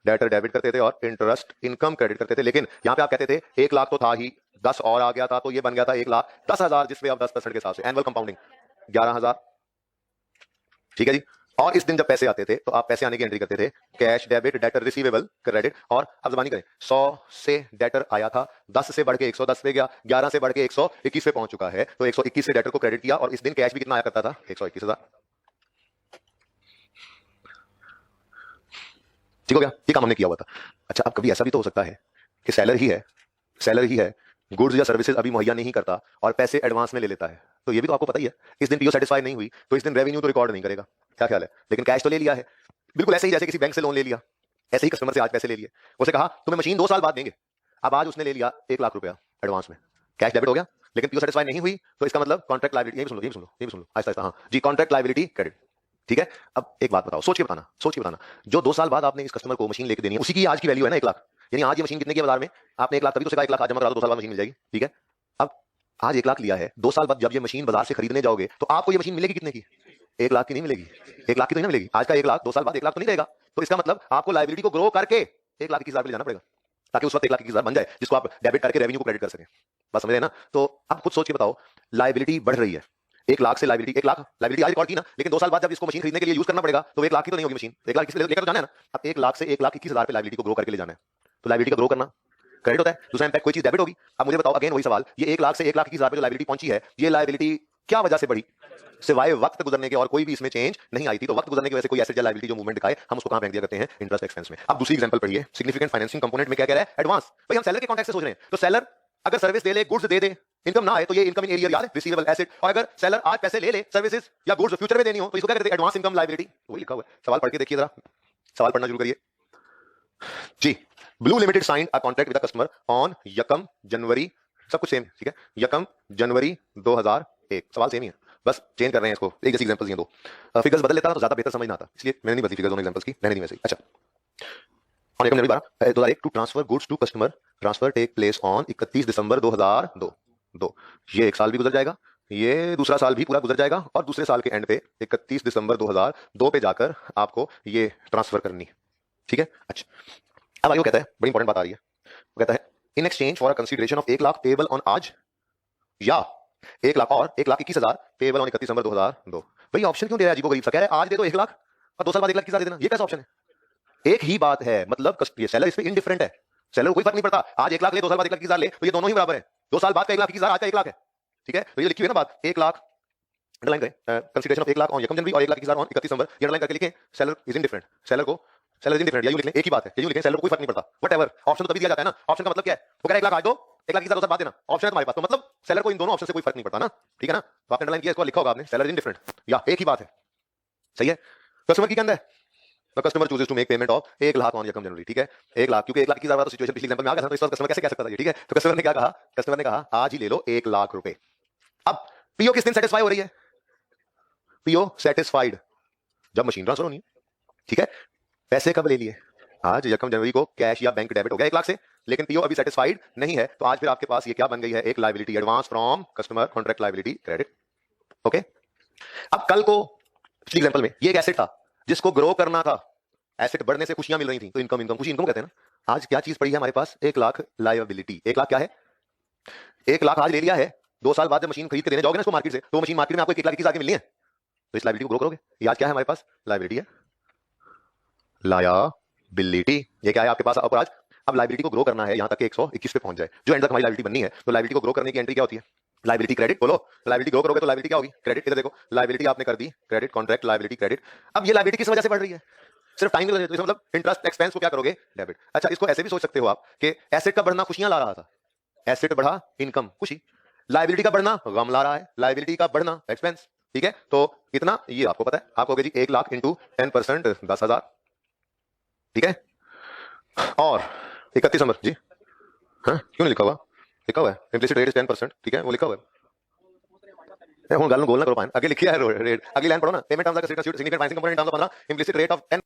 डेटर डेबिट करते थे और इंटरेस्ट इनकम क्रेडिट करते थे। लेकिन यहां पे आप कहते थे 1 लाख तो था ही, 10 और आ गया था, तो ये बन गया था 1,10,000, जिसपे अब 10% के हिसाब से एनुअल कंपाउंडिंग 11,000, ठीक है जी। और इस दिन जब पैसे आते थे तो आप पैसे आने की एंट्री करते थे, cash debit debtor receivable credit. और अब जबानी करें, 100 से डेटर आया था, 10 से बढ़ के 110 पे गया, 11 से बढ़ के 121 पे पहुंच चुका है, तो 121 से डेटर को क्रेडिट किया। और इस दिन कैश भी कितना आया करता था, 121,000, ठीक हो गया। ये काम हमने किया हुआ था। अच्छा, अब कभी ऐसा भी तो हो सकता है कि सेलर ही है, गुड्स या सर्विसेज अभी मुहैया नहीं करता और पैसे एडवांस में ले लेता है, तो ये भी तो आपको पता ही है। इस दिन पीओ सेटिस्फाई नहीं हुई तो इस दिन रेवेन्यू तो रिकॉर्ड नहीं करेगा, क्या ख्याल है, लेकिन कैश तो ले लिया है। बिल्कुल ऐसे ही जैसे किसी बैंक से लोन ले लिया, ऐसे ही कस्टमर से आज पैसे ले लिए, उसे कहा तुम्हें मशीन 2 साल बाद देंगे। अब आज उसने ले लिया 1 लाख रुपया एडवांस में, कैश डेबिट हो गया, लेकिन पीओ सेटिस्फाई नहीं हुई, तो इसका मतलब कॉन्ट्रैक्ट लायबिलिटी, ये भी सुन लो, ये भी सुन लो, ये भी सुन लो आहिस्ता आहिस्ता, हाँ जी, कॉन्ट्रैक्ट लायबिलिटी क्रेडिट, ठीक है। अब एक बात बताओ, सोच के बताना, सोच के बताना, जो 2 साल बाद आपने इस कस्टमर को मशीन लेके देनी है, उसी की आज की वैल्यू है ना 1 लाख। यानी आज ये मशीन कितने की बाजार में, आपने 1 लाख तभी तो 1 लाख आज जमा करा दो, 2 साल बाद मशीन मिल जाएगी, ठीक है। अब आज 1 लाख लिया है, 2 साल बाद जब ये मशीन बाजार से खरीदने जाओगे तो आपको ये मशीन मिलेगी कितने की, 1 लाख की नहीं मिलेगी, 1 लाख की तो नहीं मिलेगी। आज का 1 लाख 2 साल बाद 1 लाख तो नहीं रहेगा। तो इसका मतलब आपको लायबिलिटी को ग्रो करके 1,21,000 पे ले जाना पड़ेगा, ताकि उस वक्त 1,21,000 बन जाए, जिसको आप डेबिट करके रेवेन्यू को क्रेडिट कर सकें। बस समझ रहे हैं ना। तो आप खुद सोच के बताओ, लायबिलिटी बढ़ रही है, 1 लाख से लायबिलिटी, 1 लाख लायबिलिटी आज रिकॉर्ड की ना, लेकिन 2 साल बाद जब इसको मशीन खरीदने के लिए यूज करना पड़ेगा तो 1 लाख की तो नहीं होगी मशीन, 1 लाख लेकर तो जाना है ना। अब 1 लाख से 1,21,000 पे लायबिलिटी को ग्रो करके ले जाना है, तो लायबिलिटी का ग्रो करना क्रेडिट होता है। दूसरा इंपैक्ट, कोई चीज डेबिट होगी। अब मुझे बताओ, अगेन वही सवाल, ये 1 लाख से 1,21,000 पे जो लायबिलिटी पहुंची है, ये लायबिलिटी क्या वजह से बढ़ी, सिवाय वक्त गुजरने के और कोई भी इसमें चेंज नहीं आई थी। तो वक्त गुजरने की वजह से कोई एसेट या लायबिलिटी जो मूवमेंट दिखाए, हम उसको कहां फेंक दिया करते हैं, इंटरेस्ट एक्सपेंस में। अब दूसरी एग्जांपल पढ़िए, सिग्निफिकेंट फाइनेंसिंग कंपोनेंट में क्या कह रहा है, एडवांस। भाई हम सेलर के कॉन्टेक्स्ट से सोच रहे हैं, तो सेलर अगर सर्विस दे ले, गुड्स दे दे, इनकम ना आए तो ये इनकम इन एरियर याद है, रिसीवेबल एसेट। और अगर सेलर आज पैसे ले ले, सर्विसेज या गुड्स फ्यूचर में देनी हो, तो इसको क्या कहते हैं, एडवांस इनकम लायबिलिटी। वही लिखा हुआ है, सवाल पढ़ के देखिए जरा, सवाल पढ़ना शुरू करिए जी। Blue limited signed a contract with the customer on यकम जनवरी, सब कुछ सेम, ठीक है, यकम जनवरी 2001, सवाल सेम ही है, बस चेंज कर रहे हैं इसको, एक जैसी एग्जांपल्स हैं दो, फिगर्स बदल लेता ना तो ज्यादा बेहतर समझ ना आता, इसलिए मैंने नहीं बदली फिगर्स दोनों एग्जांपल्स की, रहने दी वैसे ही। अच्छा, ऑन यकम January 2001 to transfer goods to customer, transfer take place on 31 December 2002। ये एक साल भी गुजर जाएगा, ये दूसरा साल भी पूरा गुजर जाएगा, और दूसरे साल के एंड पे 31 दिसंबर 2002 पे जाकर आपको ये ट्रांसफर करनी है, ठीक है। अच्छा, अब आगे वो कहता है, बड़ी इंपॉर्टेंट बात आ रही है, वो कहता है इन exchange for a consideration of 1 lakh payable on आज, या 1 लाख और 1,21,000 पेबल ऑन 31 दिसंबर 2002। भाई ऑप्शन क्यों दे रहा है अजीबो गरीब सा, कह रहा है आज दे दो 1 लाख और 2 साल बाद 1,21,000 दे देना, ये कैसा ऑप्शन है। एक ही बात है, मतलब ये सेलर इसमें इनडिफरेंट है, सेलर को कोई फर्क नहीं पड़ता, आज 1 लाख ले, 2 साल बाद 1,21,000 ले, तो ये दोनों ही बराबर है। 2 साल बाद का 1,21,000, आज का 1 लाख है, ठीक है। तो ये लिखी हुई है ना बात, 1 लाख अंडरलाइन करें, कंसीडरेशन ऑफ 1 लाख ऑन यकम जनवरी और 1,21,000 ऑन 31 दिसंबर, ये अंडरलाइन करके लिखें, seller is indifferent, seller is indifferent, यूं लिख लें, एक ही बात है, यूं लिखें, सेलर को कोई फर्क नहीं पड़ता, व्हाटएवर। ऑप्शन तो तभी दिया जाता है ना, ऑप्शन का मतलब क्या है, वो कह रहा है 1 लाख आज दो, 1,21,000 2 साल बाद देना, ऑप्शन है तुम्हारे पास, तो मतलब सेलर को इन दोनों ऑप्शन से कोई फर्क नहीं पड़ता ना, ठीक है ना। तो आपने अंडरलाइन किया, इसको लिखा होगा आपने, सेलर इज इनडिफरेंट, या एक ही बात है, सही है। कस्टमर की कहना है, तो customer chooses to make payment of 1 lakh on यकम जनवरी, ठीक है, 1 लाख, क्योंकि 1,21,000 तो सिचुएशन पिछले एग्जांपल में आ गया था, तो इस बार कस्टमर कैसे कह सकता था ये, ठीक है। तो कस्टमर ने क्या कहा, कस्टमर ने कहा आज ही ले लो 1 लाख रुपए। अब पीओ किस दिन सेटिस्फाई हो रही है, पीओ सेटिस्फाइड जब मशीन ट्रांसफर होनी है, ठीक है। पैसे कब ले लिए, आज यकम जनवरी को कैश या बैंक डेबिट हो गया 1 लाख से, लेकिन पीओ अभी सेटिस्फाइड नहीं है, तो आज फिर आपके पास ये क्या बन गई है, एक liability, advance from customer, contract liability credit, okay. अब कल को पिछले एग्जांपल में ये एक एसेट था जिसको ग्रो करना था, एसेट बढ़ने से खुशियां मिल रही थी, तो इनकम, खुशी इनकम कहते हैं ना। आज क्या चीज पड़ी है हमारे पास, 1 लाख लायबिलिटी, 1 लाख क्या है, 1 लाख आज ले लिया है, 2 साल बाद जब मशीन खरीद के देने जाओगे ना इसको मार्केट से, तो मशीन मार्केट में आपको 1 लाख की आगे मिलनी है, तो इस लायबिलिटी को ग्रो करोगे। ये आज क्या है हमारे पास, लायबिलिटी है, लायबिलिटी, ये क्या है आपके पास अपराध। अब लाइबिलिटी को ग्रो करना है यहाँ तक कि 121 पे पहुंच जाए, जो एंड तक हमारी लाइबिलिटी बननी है। तो लाइबिलिटी को ग्रो करने की एंट्री क्या होती है, लाइबिलिटी क्रेडिट। बोलो, लाइबिलिटी ग्रो करोगे तो लाइबिलिटी क्या होगी, क्रेडिट। इधर देखो, लाइबिलिटी आपने कर दी क्रेडिट, कॉन्ट्रैक्ट लाइबिलिटी क्रेडिट। अब ये लाइबिलिटी किस वजह से बढ़ रही है, सिर्फ टाइम की वजह से। तो इसका मतलब इंटरेस्ट एक्सपेंस को क्या करोगे, डेबिट। अच्छा, इसको ऐसे भी सोच सकते हो आप कि एसेट का बढ़ना खुशियां ला रहा था, एसेट बढ़ा इनकम खुशी, लाइबिलिटी का बढ़ना गम ला रहा है, लाइबिलिटी का बढ़ना एक्सपेंस। ठीक है, तो कितना ये आपको पता है, आपको जी 1 लाख इंटू 10% 10,000। ठीक है, और 31 नंबर जी, हाँ क्यों नहीं लिखा हुआ, लिखा हुआ है इम्प्लिसिट रेट इज 10%। ठीक है, वो लिखा हुआ है। हूँ गल गोल ना करो पाए, आगे लिखिया है रेट, अगली लाइन पढ़ो ना, payment terms like significant pricing component in terms of 15 implicit rate of 10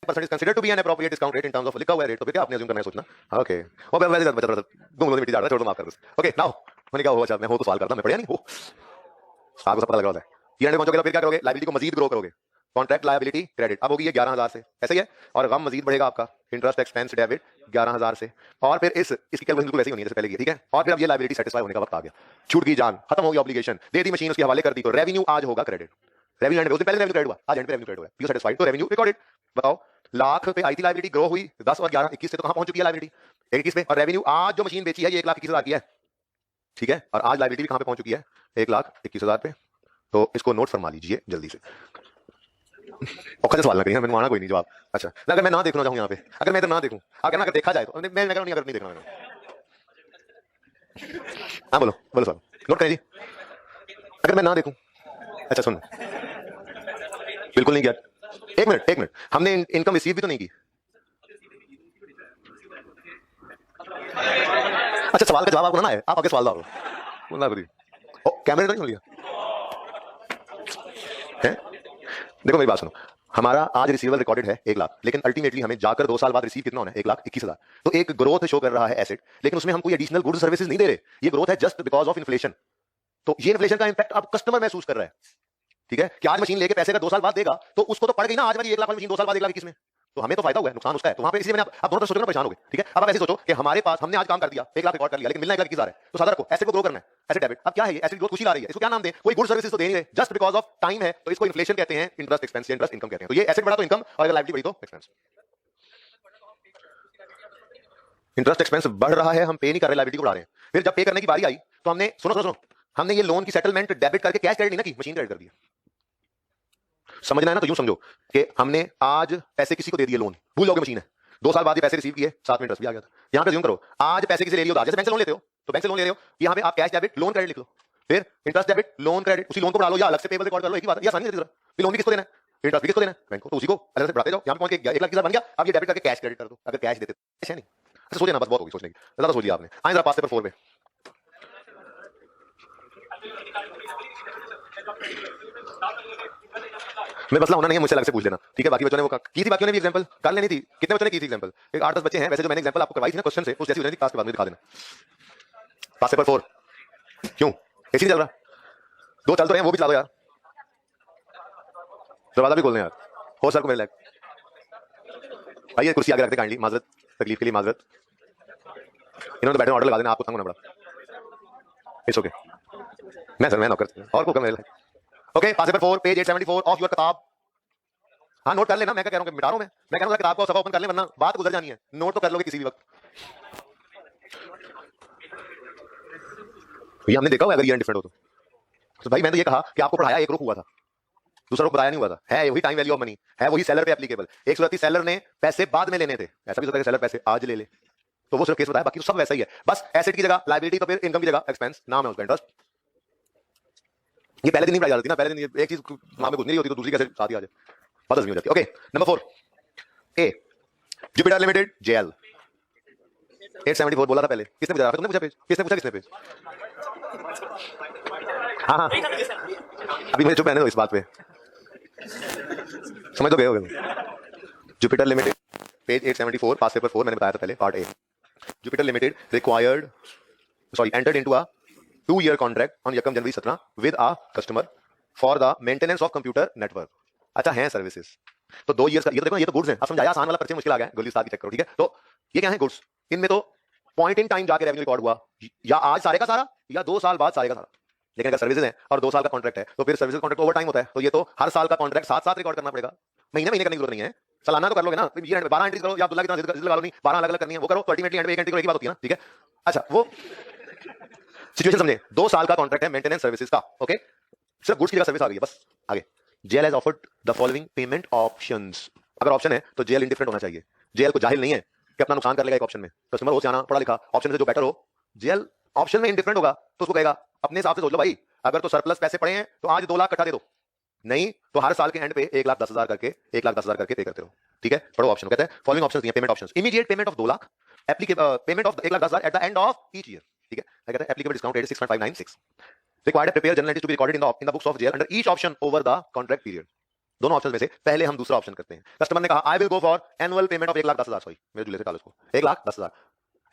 percent is considered to be an appropriate discount rate in terms of लिखा हुआ रेट। तो फिर क्या आपने अज्यूम करना है, सोचना। ओके, वो वैसे ज्यादा बचा गुम मिट्टी जा रहा है, छोड़ दो, माफ कर दो। ओके नाउ मैंने क्या हुआ, अच्छा मैं हो तो सवाल करता, मैं पढ़िया नहीं हो, आपको सब पता लग रहा है। ये एंड पहुंचोगे तो फिर क्या करोगे, लायबिलिटी को मजीद ग्रो करोगे, कॉन्ट्रैक्ट लायबिलिटी क्रेडिट अब होगी ये 11,000 से, ऐसा ही है। और गम मजीद बढ़ेगा आपका, इंटरेस्ट एक्सपेंस डेबिट 11,000 से। और फिर इसकी कैलकुलेशन बिल्कुल वैसे ही होनी है जैसे पहले की। ठीक है, और फिर अब ये लायबिलिटी सेटिस्फाई होने का वक्त आ गया, छूट की जान, खत्म हो गई ऑब्लिगेशन, दे दी मशीन उसके हवाले कर दी, तो रेवेन्यू आज होगा क्रेडिट। रेवेन्यू एंड पे, पहले रेवेन्यू क्रेडिट हुआ, आज एंड पे रेवेन्यू क्रेडिट हुआ, यू सेटिस्फाइड, तो रेवेन्यू रिकॉर्डेड। बताओ, लाख पे आई थी लायबिलिटी, ग्रो हुई 10 और 11 21 से, तो कहां पहुंच चुकी है लायबिलिटी 21 पे। और रेवेन्यू आज जो मशीन बेची है ये 1,21,000 की है। ठीक है, और आज लायबिलिटी भी कहां पे पहुंच चुकी है, 1,21,000 पे। तो इसको नोट फरमा लीजिए जल्दी से, औखा से सवाल ना करिए, मैंने माना कोई नहीं जवाब। अच्छा, अगर मैं ना देखना चाहूँ यहाँ पे, अगर मैं इधर ना देखूं, अगर देखा जाए तो मैं नहीं, अगर नहीं देखना मैंने, हाँ बोलो बोलो सवाल नोट करें जी। अगर मैं ना देखूं, अच्छा सुन, बिल्कुल नहीं किया, एक मिनट एक मिनट, हमने इनकम रिसीव भी तो नहीं की। अच्छा, सवाल का जवाब आपको ना है, आप आगे सवाल दाओ, बोलना करिए। ओ कैमरे तो नहीं लिया है। देखो मेरी बात सुनो, हमारा आज रिसीवेबल रिकॉर्डेड है 1 लाख, लेकिन अल्टीमेटली हमें जाकर 2 साल बाद रिसीव कितना होना है, 1,21,000। तो एक ग्रोथ शो कर रहा है एसेट, लेकिन उसमें हम कोई एडिशनल गुड्स सर्विसेज नहीं दे रहे, ये ग्रोथ है जस्ट बिकॉज ऑफ इन्फ्लेशन। तो ये इन्फ्लेशन का इंपैक्ट अब कस्टमर महसूस कर रहा है। ठीक है, कि आज मशीन लेके पैसे का 2 साल बाद देगा, तो उसको तो पड़ गई ना आज वाली 1 लाख वाली मशीन 2 साल बाद 1,21,000 में, तो हमें तो फायदा हुआ है, नुकसान उसका है। तो वहां पे इसलिए मैंने आप दोनों तरफ सोचो ना, परेशान हो गए। ठीक है, अब आप ऐसे सोचो कि हमारे पास हमने आज काम कर दिया, 1 लाख रिकॉर्ड कर लिया, लेकिन मिलना 1,21,000 है। तो सादा रखो, एसेट को ग्रो करना है, एसेट डेबिट। अब क्या है ये एसेट ग्रोथ खुशी ला रही है, इसको क्या नाम दें, कोई गुड सर्विसेज तो दे नहीं रहे, जस्ट बिकॉज ऑफ टाइम है, तो इसको इन्फ्लेशन कहते हैं, इंटरेस्ट एक्सपेंस इंटरेस्ट इनकम कहते हैं। तो ये एसेट बढ़ा तो इनकम, और अगर लायबिलिटी बढ़ी तो एक्सपेंस। इंटरेस्ट एक्सपेंस बढ़ रहा है, हम पे नहीं कर रहे, लायबिलिटी को बढ़ा रहे हैं। फिर जब पे करने की बारी आई तो हमने सुनो सुनो सुनो, हमने ये लोन की सेटलमेंट डेबिट करके कैश क्रेडिट नहीं ना की, मशीन क्रेडिट कर दी। समझना है ना, तो यूं समझो कि हमने आज पैसे किसी को दे दिए, लोन भूल जाओगे मशीन है, 2 साल बाद ये पैसे रिसीव किए, साथ में इंटरेस्ट भी आ गया था। यहां पे यूं करो, आज पैसे किसी ले लियो, जैसे बैंक से लोन लेते हो, तो बैंक से लोन ले रहे हो, यहां पे आप कैश डेबिट लोन क्रेडिट लिख लो, फिर इंटरेस्ट डेबिट लोन क्रेडिट, उसी लोन को बढ़ा लो या अलग से पेबल रिकॉर्ड कर लो, एक ही बात है, ये आसानी है। लोन भी किसको देना है, इंटरेस्ट भी किसको देना है, बैंक को, तो उसी को अलग से बढ़ाते जाओ। यहां पे पहुंच के 1,21,000 बन गया, अब ये डेबिट करके कैश क्रेडिट कर दो, अगर कैश देते ऐसे नहीं। अच्छा सोचे ना, बस बहुत होगी सोचने की, ज्यादा सोच लिया आपने। आए जरा पास पेपर 4 में, मैं मसला होना नहीं है, मुझसे अलग से पूछ लेना। ठीक है, बाकी बच्चों ने वो की थी, बाकियों ने भी एग्जांपल कर लेनी थी। कितने बच्चों ने की थी एग्जांपल, एक 8-10 बच्चे हैं वैसे, जो मैंने एग्जांपल आपको करवाई थी ना क्वेश्चन से, उस जैसी हो जाती क्लास के बाद में दिखा देना। पास पेपर 4 क्यों एसी चल रहा, 2 चल तो रहे हैं, वो भी चला दो यार, दरवाजा भी खोलने यार, हो सर को मेरे लायक। आइए कुर्सी आगे रखते काइंडली, माजरत, तकलीफ के लिए माजरत। इन्होंने तो बैठने ऑर्डर लगा देना, आपको तंग होना पड़ा, इट्स ओके। मैं सर मैं नौकर और को कम मेरे लायक। Okay, past paper 4 page 874 of your किताब। हाँ नोट कर लेना, मैं क्या कह रहा हूँ, मिटा रहा हूँ मैं कह रहा हूँ किताब को सफा ओपन कर ले, वरना बात गुजर जानी है। नोट तो कर लोगे किसी भी वक्त। ये हमने देखा हुआ अगर ये डिफरेंट हो तो भाई मैंने तो ये कहा कि आपको पढ़ाया, एक रुख हुआ था, दूसरा रुख बताया नहीं हुआ था, है वही टाइम वैल्यू ऑफ मनी, है वही सेलर पे एप्लीकेबल। एक सूरत सेलर ने पैसे बाद में लेने थे, ऐसा भी होता है सेलर पैसे आज ले ले, तो वो सिर्फ केस बताया, बाकी तो सब वैसा ही है। बस एसेट की जगह लायबिलिटी, तो फिर इनकम की जगह एक्सपेंस, नाम है उसका इंटरेस्ट। ये पहले दिन नहीं पढ़ाई जाती ना, पहले दिन एक चीज दिमाग में घुस नहीं होती तो दूसरी कैसे साथ ही आ जाए, पता नहीं हो जाती। ओके नंबर 4 ए जुपिटर लिमिटेड जेएल 874 बोला था पहले, किसने पूछा, तुमने पूछा पेज, किसने पेज? हाँ हाँ अभी मुझे चुप रहने दो इस बात पे, समझ तो गए होगे। जुपिटर लिमिटेड पेज 874 पास पेपर 4 मैंने बताया था पहले, part A. Jupiter limited required sorry entered into a 2-year contract on यकम जनवरी 17 with a customer for the maintenance of computer network. अच्छा है सर्विसेज तो 2 years का, ये तो देखो ये तो गुड्स है। अब समझाया, आसान वाला परिचय मुश्किल आ गया है, गोली उस्ताद की चेक करो, ठीक है। तो ये क्या है गुड्स, इनमें तो पॉइंट इन टाइम जाके रेवेन्यू रिकॉर्ड हुआ, या आज सारे का सारा या 2 साल बाद सारे का सारा। लेकिन अगर सर्विसेज है और 2 साल का कॉन्ट्रैक्ट है तो फिर सर्विसेज कॉन्ट्रैक्ट ओवर टाइम होता है, तो ये तो हर साल का कॉन्ट्रैक्ट साथ साथ रिकॉर्ड करना पड़ेगा। महीने महीने करने की जरूरत नहीं है, सालाना तो कर लोगे ना। ये 12 एंट्री करो या अब्दुल्ला की तरह जिद लगा लो, नहीं 12 अलग अलग करनी है वो करो, तो अल्टीमेटली एंड में एक एंट्री करो, एक ही बात होती है ना, ठीक है। अच्छा वो सिचुएशन समझे, 2 साल का कॉन्ट्रैक्ट है मेंटेनेंस सर्विसेज का, ओके, सिर्फ गुड्स की जगह सर्विस आ गई है बस। आगे JL has offered the following payment options. अगर ऑप्शन है तो जेएल इंडिफरेंट होना चाहिए। जेएल को जाहिल नहीं है कि अपना नुकसान कर लेगा एक ऑप्शन में, कस्टमर हो सियाना पढ़ा लिखा, ऑप्शन से जो बेटर हो। जेएल ऑप्शन में इंडिफरेंट होगा तो उसको कहेगा अपने हिसाब से सोच लो भाई, अगर तो सरप्लस पैसे पड़े हैं तो आज 2 लाख इकट्ठा दे दो, नहीं तो हर साल के एंड पे 1,10,000 करके 1,10,000 करके पे करते रहो, ठीक है। पढ़ो ऑप्शन, कहते हैं फॉलोइंग ऑप्शंस दिए payment options, immediate payment of 2 lakh, payment of 1,10,000 at the end of each year, ठीक है। कहते हैं applicable discount rate 6.596, required to prepare journal entries to be recorded in the books of jail under each option over the contract period। दोनों option में से पहले हम दूसरा ऑप्शन करते हैं। कस्टमर ने कहा I will go for annual payment of 1,10,000, sorry मेरे जुले से डालो इसको 1,10,000,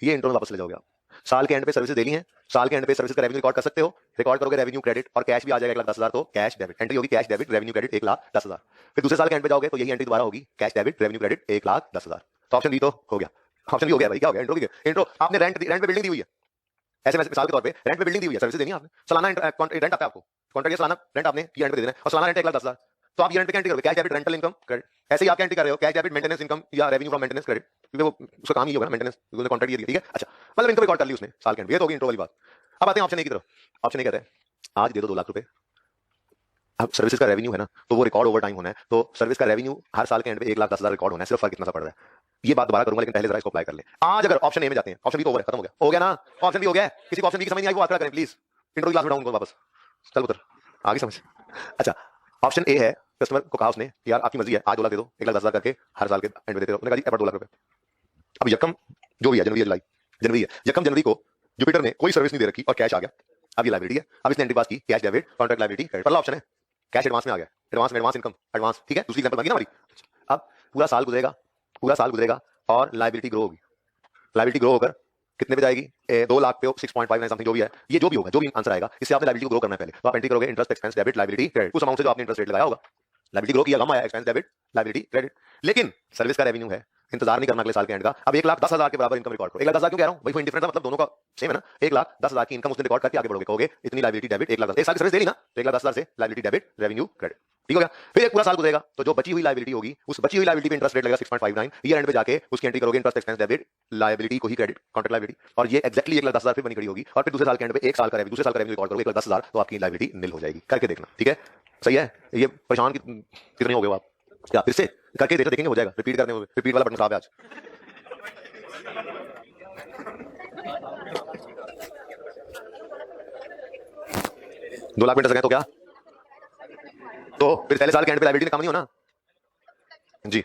ये इंट्रो में वापस ले जाओगे आप। साल के एंड पे सर्विसेज देनी है, साल के एंड पे सर्विस का रेवेन्यू रिकॉर्ड कर सकते हो, रिकॉर्ड करोगे रेवेन्यू क्रेडिट और कैश भी आ जाएगा 1,10,000, तो कैश डेबिट एंट्री होगी, कैश डेबिट रेवेन्यू क्रेडिट 1,10,000। फिर दूसरे साल के एंड पे जाओगे तो यही एंट्री दोबारा होगी, कैश डेबिट रेवेन्यू क्रेडिट 1,10,000। तो ऑप्शन बी तो हो गया, ऑप्शन भी हो गया भाई, क्या हो गया इंट्रो की। इंट्रो आपने रेंट पे बिल्डिंग दी हुई है, ऐसे मिसाल के तौर पे रेंट पे बिल्डिंग दी हुई है, सर्विस देनी है आपने, सालाना रेंट आता है आपको, कॉन्ट्रैक्ट सालाना रेंट आपने ये रेंट पे देना है और सालाना रेंट 1,10,000, तो आप ये रेंट पे एंट्री करोगे cash debit rental income credit, ऐसे ही आप एंट्री कर रहे हो कैश डेबिट मेंटेनेंस इनकम या रेवेन्यू फ्रॉम मेंटेनेंस क्रेडिट, क्योंकि वो उसका काम ही होगा ना मेंटेनेंस, उसने कॉन्ट्रैक्ट ये दिया, ठीक है। अच्छा मतलब इनकम रिकॉर्ड कर ली उसने साल के एंड, ये तो होगी इंट्रो वाली बात। अब आते हैं ऑप्शन ए की तरफ। ऑप्शन ए कहते हैं आज दे दो 2 लाख रुपए, अब सर्विस का रेवेन्यू है ना तो वो रिकॉर्ड ओवर टाइम होना है, तो सर्विस का रेवेन्यू हर साल के एंड पे 1,10,000 रिकॉर्ड होना है, सिर्फ फर्क कितना सा पड़ रहा है ये बात दोबारा करूंगा, लेकिन पहले जरा इसको अप्लाई कर ले। आज अगर ऑप्शन ए में जाते हैं, ऑप्शन बी तो ओवर है, खत्म हो गया ना, ऑप्शन बी हो गया। किसी को ऑप्शन बी की समझ नहीं आई वो बात करें प्लीज, इंट्रो क्लास में डाउन वापस चल उतर आगे समझ। अच्छा ऑप्शन ए है, कस्टमर को कहा उसने यार आपकी मर्जी है आज 2 लाख दे दो, 1,10,000 करके हर साल के एंड में देते रहो, उन्होंने कहा जी अब 2 लाख रुपए। अब यकम जो भी है जनवरी जुलाई जनवरी है, यकम जनवरी को जुपिटर ने कोई सर्विस नहीं दे रखी और कैश आ गया, अब ये लायबिलिटी है। अब इसने एंट्री पास की cash debit contract liability credit, पहला ऑप्शन है कैश एडवांस में आ गया, एडवांस में एडवांस इनकम एडवांस, ठीक है। दूसरी एग्जांपल बनी ना हमारी। अब पूरा साल गुजरेगा और लायबिलिटी ग्रो होगी, लायबिलिटी ग्रो होकर कितने पे जाएगी 2 लाख पे 6.59 समथिंग जो भी है, ये जो भी होगा जो भी आंसर आएगा इससे आपने लायबिलिटी को ग्रो करना है पहले, तो आप एंट्री करोगे interest expense debit liability credit, उस अमाउंट से जो आपने इंटरेस्ट रेट लगाया होगा, लायबिलिटी ग्रो किया, कम आया, एक्सपेंस डेबिट लायबिलिटी क्रेडिट। लेकिन सर्विस का रेवेन्यू है, इंतजार नहीं करना अगले साल के एंड का। अब 1,10,000 के बराबर इनकम रिकॉर्ड करो, 1,10,000 क्यों कह रहा हूं भाई, वो इंडिफरेंट मतलब दोनों का सेम है ना, 1,10,000 की इनकम उसने रिकॉर्ड करके आगे बढ़ोगे, कहोगे इतनी लायबिलिटी डेबिट 1,10,000, एक साल की सर्विस दे ली ना तो 1,10,000 से लायबिलिटी डेबिट रेवेन्यू क्रेडिट, ठीक हो गया। फिर एक पूरा साल गुजरेगा तो जो बची हुई लायबिलिटी होगी उस बची हुई लायबिलिटी पे इंटरेस्ट रेट लगेगा 6.59, ईयर एंड पे जाके उसकी एंट्री करोगे इंटरेस्ट एक्सपेंस डेबिट लायबिलिटी को ही क्रेडिट कॉन्ट्रैक्ट लायबिलिटी, और ये एक्जैक्टली 1,10,000 फिर बनी खड़ी होगी, और फिर दूसरे साल के एंड पे एक साल का दूसरे साल का रेवेन्यू रिकॉर्ड करोगे 1,10,000, तो आपकी लायबिलिटी निल हो जाएगी, करके देखना, ठीक है। सही है, ये परेशान कितने हो गए आप, क्या फिर से करके देखो, देखेंगे हो जाएगा, रिपीट करने में रिपीट वाला बटन खराब है आज। दो लाख मिनट सकें तो क्या, तो फिर पहले साल के एंड पे लायबिलिटी कम नहीं होना जी।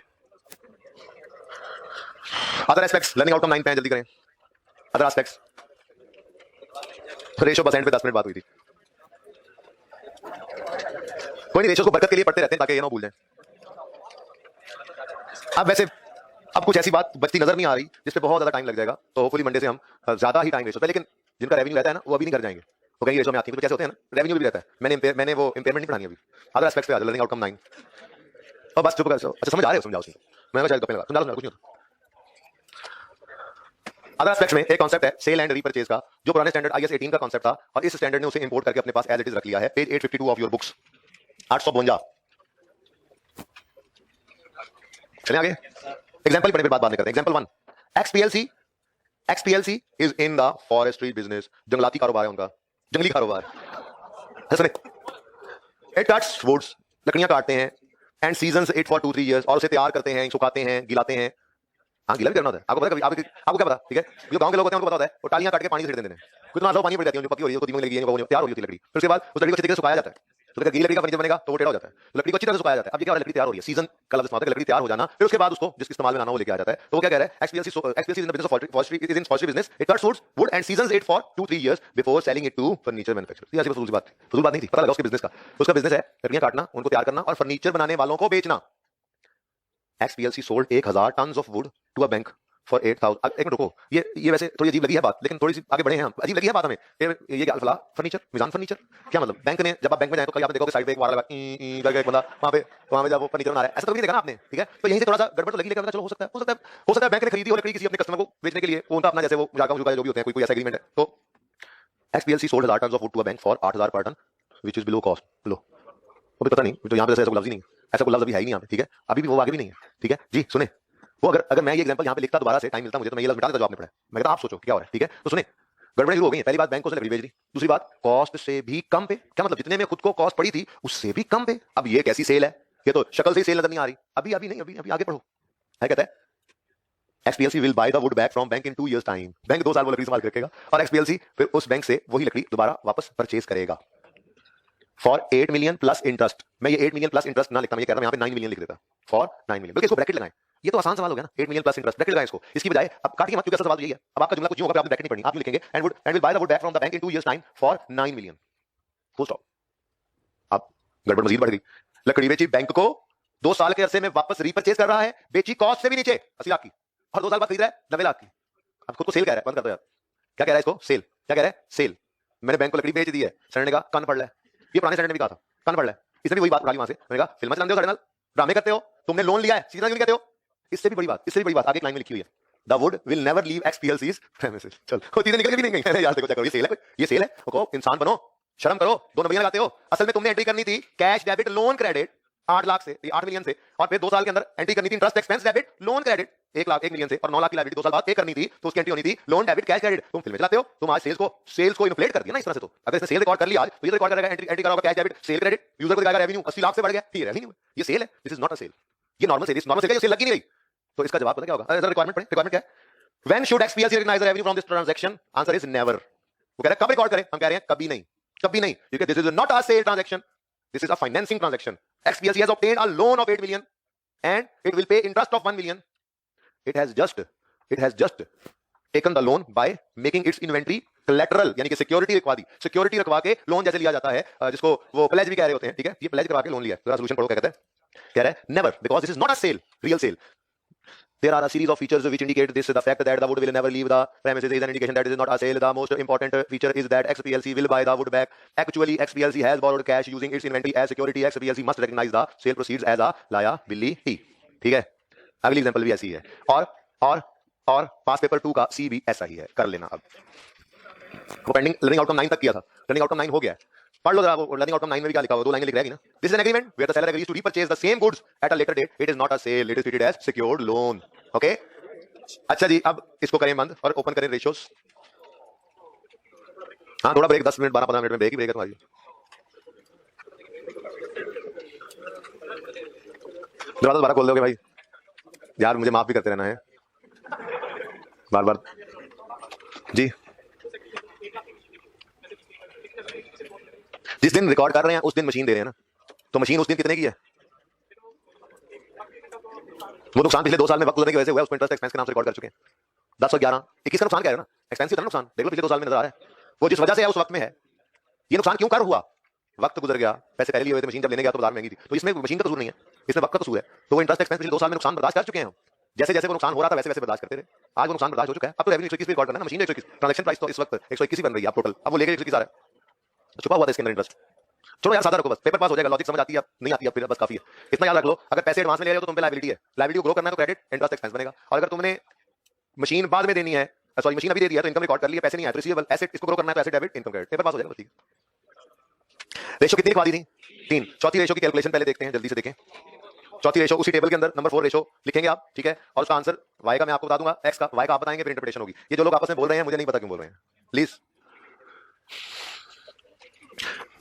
अदर एस्पेक्ट्स लर्निंग आउटकम 9 पे जल्दी करें। अदर एस्पेक्ट्स रेशो बस एंड पे 10 मिनट बात हुई थी, कोई नहीं, रेशो को बरकत के लिए पढ़ते रहते हैं ताकि ये ना भूल जाए। अब वैसे अब कुछ ऐसी बात बचती नजर नहीं आ रही जिस पे बहुत ज्यादा टाइम लग जाएगा, तो होपफुली मंडे से हम ज्यादा ही टाइम रेशो पे, लेकिन जिनका रेवेन्यू रहता है ना वो अभी नहीं कर जाएंगे, तो कहीं रेशो में आती है, तो कैसे होते हैं ना, रेवेन्यू भी रहता है, मैंने वो इंपेयरमेंट नहीं पढ़ानी अभी। अदर एस्पेक्ट्स पे आ जाओ, लर्निंग आउटकम 9 और बस चुप कर। अच्छा समझ आ रहे हो, समझाओ उसमें, मैं शायद गप्पे लगा, समझा कुछ नहीं होता। अदर एस्पेक्ट्स में एक कांसेप्ट है सेल एंड रीपरचेज का, जो पुराने स्टैंडर्ड IS 18 का कांसेप्ट था और इस स्टैंडर्ड ने उसे इंपोर्ट करके अपने पास एज इट इज रख लिया है। Page 852 of your books, 852। चलिए आगे एग्जांपल पढ़े फिर बात नहीं करते। Example 1, XPLC is in the forestry business, जंगलाती कारोबार है उनका, जंगली कारोबार। इट कट्स वुड्स, लकड़ियां काटते हैं, and seasons it for 2-3 years, और उसे तैयार करते हैं, सुखाते हैं, गिलाते हैं। हाँ गिला भी करना होता है, आपको पता है, आपको क्या पता, ठीक है, जो गांव के लोग होते हैं उनको पता होता है, वो टालियां काट के पानी से छिड़क देते हैं, कितना आसान पानी पड़ जाती है, जो पकी हो रही है, तो लगी है, तैयार हो रही है लकड़ी, फिर उसके बाद उस लकड़ी को अच्छी तरह से सुखाया जाता है, तो अगर गीली लकड़ी का फर्नीचर बनेगा तो वो टेढ़ा हो जाता है, तो लकड़ी को अच्छी तरह से सुखाया जाता है। अब ये क्या हो रहा है, लकड़ी तैयार हो रही है, सीजन का लफ्ज़ होता है, लकड़ी तैयार हो जाना, फिर उसके बाद उसको जिसके इस्तेमाल में लाना वो लेके आ जाता है। तो वो क्या कह रहा है, XPLC in the business of forestry, is in forestry business, it cuts woods wood and seasons it for 2-3 years before selling it to furniture manufacturers. ये ऐसी फजूल बात नहीं थी, पता लगा उसके बिजनेस का, उसका बिजनेस है लकड़ियां काटना, उनको तैयार करना और फर्नीचर बनाने वालों को बेचना। XPLC sold 1,000 tons of wood to a bank for 8,000। एक मिनट रुको, ये वैसे थोड़ी अजीब लगी है बात, लेकिन थोड़ी सी आगे बढ़े हैं हम, अजीब लगी है बात हमें। ये क्या अल्फला फर्नीचर, मिजान फर्नीचर, क्या मतलब? बैंक ने, जब आप बैंक में जाए तो कभी आपने देखोगे साइड पे एक वाला लगा करके एक बंदा वहां पे जब वो फर्नीचर बना रहा है, ऐसा तो नहीं देखा ना आपने, ठीक है? तो यहीं से थोड़ा सा गड़बड़ तो लगी, लेकिन चलो हो सकता है बैंक ने खरीदी हो लकड़ी किसी अपने कस्टमर को बेचने के लिए, वो उनका अपना जैसे वो जाका जो भी होते हैं, कोई ऐसा एग्रीमेंट है। तो XPLC sold 1,000 tons of wood to a bank for 8,000 per ton, which is below cost। लो, वो भी पता नहीं, तो यहाँ पे ऐसा कोई लफ्ज ही नहीं, ऐसा कोई लफ्ज अभी है ही नहीं यहाँ पे, ठीक है? अभी भी वो आगे भी नहीं है, ठीक है जी? सुने, वो अगर मैं ये एग्जांपल यहाँ पे लिखता, दोबारा से टाइम मिलता मुझे, तो मैं ये लफ्ज मिटा देता जो आपने पढ़ा। मैं कहता आप सोचो क्या हो रहा है, ठीक है? तो सुने, गड़बड़ी शुरू हो गई है। पहली बात, बैंक को से लकड़ी बेच दी, दूसरी बात कॉस्ट से भी कम पे। क्या मतलब? जितने में खुद को कॉस्ट पड़ी थी उससे भी कम पे। अब ये कैसी सेल है? ये तो शक्ल से ही सेल नजर नहीं आ रही। अभी नहीं, अभी आगे पढ़ो। है कहता है XPLC will buy the wood back from bank in 2 years time। Bank 2 साल वो लकड़ी संभाल के रखेगा और XPLC फिर उस बैंक से वही लकड़ी दोबारा वापस परचेज करेगा फॉर 8 मिलियन प्लस इंटरेस्ट। मैं ये 8 मिलियन प्लस इंटरेस्ट ना लिखता, मैं ये कहता, मैं यहाँ पे 9 मिलियन लिख देता, फॉर 9 मिलियन, क्योंकि इसको ब्रैकेट लगाएं। ये तो आसान सवाल हो गया ना, 8 मिलियन प्लस इंटरेस्ट, ब्रैकेट लगाएं इसको, इसकी बजाय अब काटिए मत, क्योंकि असल सवाल तो यही है। अब आपका जुमला कुछ यूं होगा, आपने ब्रैकेट नहीं पढ़नी, आप यूं लिखेंगे and will by the wood back from the bank in 2 years time for 9 million, full stop. अब गड़बड़ मजीद बढ़ गई। लकड़ी बेची बैंक को, 2 साल के अरसे में वापस रीपरचेज कर रहा है, बेची कॉस्ट से भी नीचे 80 लाख की, और 2 साल बाद खरीद रहा है 90 लाख की। अब खुद को सेल कह रहा है, बंद कर दो यार। क्या कह रहा है इसको? सेल। क्या कह रहा है? सेल। मैंने बैंक को लकड़ी बेच दी है। सर ने कहा कान पड़ ले, ये पुराने सर ने भी कहा था कान पड़ ले, इसने भी वही बात उड़ा ली वहां से। मैंने कहा फिल्म चलाते हो, साढ़े ड्रामे करते हो, तुमने लोन लिया है, सीधा क्यों कहते हो? इससे भी बड़ी बात आगे लाइन में लिखी हुई है, the wood will never leave XPLC's premises। चल वो चीजें निकल के भी नहीं गई यार, देखो क्या करो, ये सेल है, इंसान बनो, शर्म करो, 2 नंबरियां लगाते हो। असल में तुमने एंट्री करनी थी cash debit loan credit 8 lakh से, 8 मिलियन से, और फिर 2 साल के अंदर एंट्री करनी थी interest expense debit loan credit 1 million से, और 9 लाख की लायबिलिटी 2 साल बाद पे करनी थी, तो उसकी एंट्री होनी थी लोन डेबिट कैश क्रेडिट। तुम फिल्में चलाते हो, तुम आज सेल्स को इन्फ्लेट कर दिया ना इस तरह से। तो अगर इसने सेल रिकॉर्ड कर लिया आज, तो ये रिकॉर्ड करेगा एंट्री करा होगा cash debit cell credit, user को दिखाएगा रेवेन्यू 80 लाख से बढ़ गया, ये रेवेन्यू, ये सेल है, this is not a sale. ये नॉर्मल सेल है, ये सेल लगी नहीं रही। तो इसका जवाब पता क्या होगा? रिक्वायरमेंट पढ़ें, रिक्वायरमेंट क्या है? When should XPLC recognize the revenue from this transaction? Answer is never। वो कह रहा है कब रिकॉर्ड करें, हम कह रहे हैं कभी नहीं, कभी नहीं, क्योंकि this is not a sale transaction, this is a financing transaction। XPLC has obtained a loan of 8 million and it will pay interest of 1 million। It has just taken the loan by making its inventory collateral, यानी कि security रखवा दी, security रखवा के loan जैसे लिया जाता है, जिसको वो प्लेज भी कह रहे होते हैं, ठीक है? ये प्लेज करवा के लोन लिया। जरा सॉल्यूशन पढ़ो क्या कहता है। कह रहा है never, because this is not a sale, real sale। There are a series of features which indicate this। The fact that the wood will never leave the premises is an indication that it is not a sale। The most important feature is that XPLC will buy the wood back। Actually, XPLC has borrowed cash using its inventory as security। XPLC must recognize the sale proceeds as a liability। ठीक है, अगली example भी ऐसी है, और पास paper 2 का सी भी ऐसा ही है, कर लेना। अब वो पेंडिंग लर्निंग आउटकम 9 तक किया था, लर्निंग आउटकम 9 हो गया है, पढ़ लो जरा। वो लर्निंग आउटकम 9 में भी क्या लिखा हुआ, 2 लाइनें लिख रहेगी ना। This is an agreement where the seller agrees to repurchase the same goods at a later date. It is not a sale, it is treated as secured loan. Okay, अच्छा जी, अब इसको करें बंद और ओपन करें रेशियोज। हाँ, थोड़ा ब्रेक, 10 मिनट 12-15 मिनट में ब्रेक ही ब्रेक है तुम्हारी। दरवाजा दोबारा खोल दोगे भाई यार, मुझे माफ भी करते रहना है बार बार जी। जिस दिन रिकॉर्ड कर रहे हैं उस दिन मशीन दे रहे हैं ना, तो मशीन उस दिन कितने की है? वो नुकसान पिछले 2 साल में वक्त गुजरने की वजह से हुआ है, उसको इंटरेस्ट एक्सपेंस के नाम से रिकॉर्ड कर चुके हैं। 10 और 11 21 का नुकसान क्या है ना, एक्सपेंसिव था नुकसान, देख लो पिछले 2 साल में नजर आ रहा है। वो जिस वजह से है उस वक्त में है। ये नुकसान क्यों कर हुआ? वक्त गुजर गया, पैसे पहले लिए हुए थे, मशीन जब लेने गया तो बाजार महंगी थी, तो इसमें मशीन का कसूर नहीं है, इसमें वक्त का कसूर है। तो वो इंटरेस्ट एक्सपेंस पिछले 2 साल में नुकसान बर्दाश्त कर चुके हैं हम। जैसे जैसे वो नुकसान हो रहा था वैसे वैसे बर्दाश्त करते रहे। आज वो नुकसान बर्दाश्त हो चुका है। अब तो रेवेन्यू 121 रिकॉर्ड करना है, मशीन 121, ट्रांजैक्शन प्राइस तो इस वक्त 121 ही बन रही है आप टोटल। अब वो लेके 121 आ रहा है, छुपा हुआ था इसके अंदर इंटरेस्ट। छोड़ो यार, सादा रखो, बस पेपर पास हो जाएगा, लॉजिक समझ आती है, नहीं आती है फिर बस काफी है। इतना याद रख लो, अगर पैसे एडवांस में ले रहे हो तो तुम पे लायबिलिटी है, लायबिलिटी को ग्रो करना है तो क्रेडिट इंटरेस्ट एक्सपेंस बनेगा। और अगर तुमने मशीन बाद में देनी है, सॉरी मशीन अभी दे दी है तो इनकम रिकॉर्ड कर लिया, पैसे नहीं आए तो रिसीवेबल एसेट, इसको ग्रो करना है तो asset debit income credit, paper pass हो जाएगा। ठीक है, रेशो कितनी लिखवा दी थी? 3। चौथी रेशो की कैलकुलेशन पहले देखते हैं, जल्दी से देखें। चौथी रेशो उसी टेबल के अंदर नंबर 4 रेशो लिखेंगे आप, ठीक है? और उसका आंसर y का मैं आपको बता दूंगा, x का, y का आप बताएंगे, फिर इंटरप्रिटेशन होगी। ये जो लोग आपस में बोल रहे हैं मुझे नहीं पता क्यों बोल रहे हैं, प्लीज।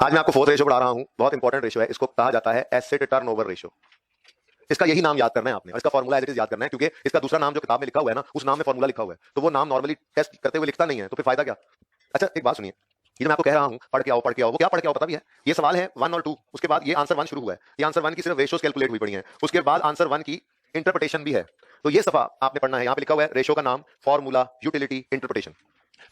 आज मैं आपको 4th रेशो पढ़ा रहा हूं, बहुत इंपॉर्टेंट रेशो है, इसको कहा जाता है एसेट टर्नओवर रेशो। इसका यही नाम याद करना है आपने, और इसका फॉर्मूला एज इट इज याद करना है, क्योंकि इसका दूसरा नाम जो किताब में लिखा हुआ है ना, उस नाम में फॉर्मूला लिखा हुआ है, तो वो नाम नॉर्मली टेस्ट करते हुए लिखता नहीं है, तो फिर फायदा क्या? अच्छा एक बात सुनिए, ये मैं आपको कह रहा हूं पढ़ के आओ, वो क्या पढ़ के आओ पता भी है? ये सवाल है 1 और 2, उसके बाद ये आंसर 1 शुरू हुआ है, ये आंसर 1 की सिर्फ रेशियोज कैलकुलेट हुई पड़ी है, उसके बाद आंसर 1 की इंटरप्रिटेशन भी है। तो ये सफा आपने पढ़ना है, यहाँ पे लिखा हुआ है रेशो का नाम, फॉर्मूला, यूटिलिटी, इंटरप्रिटेशन।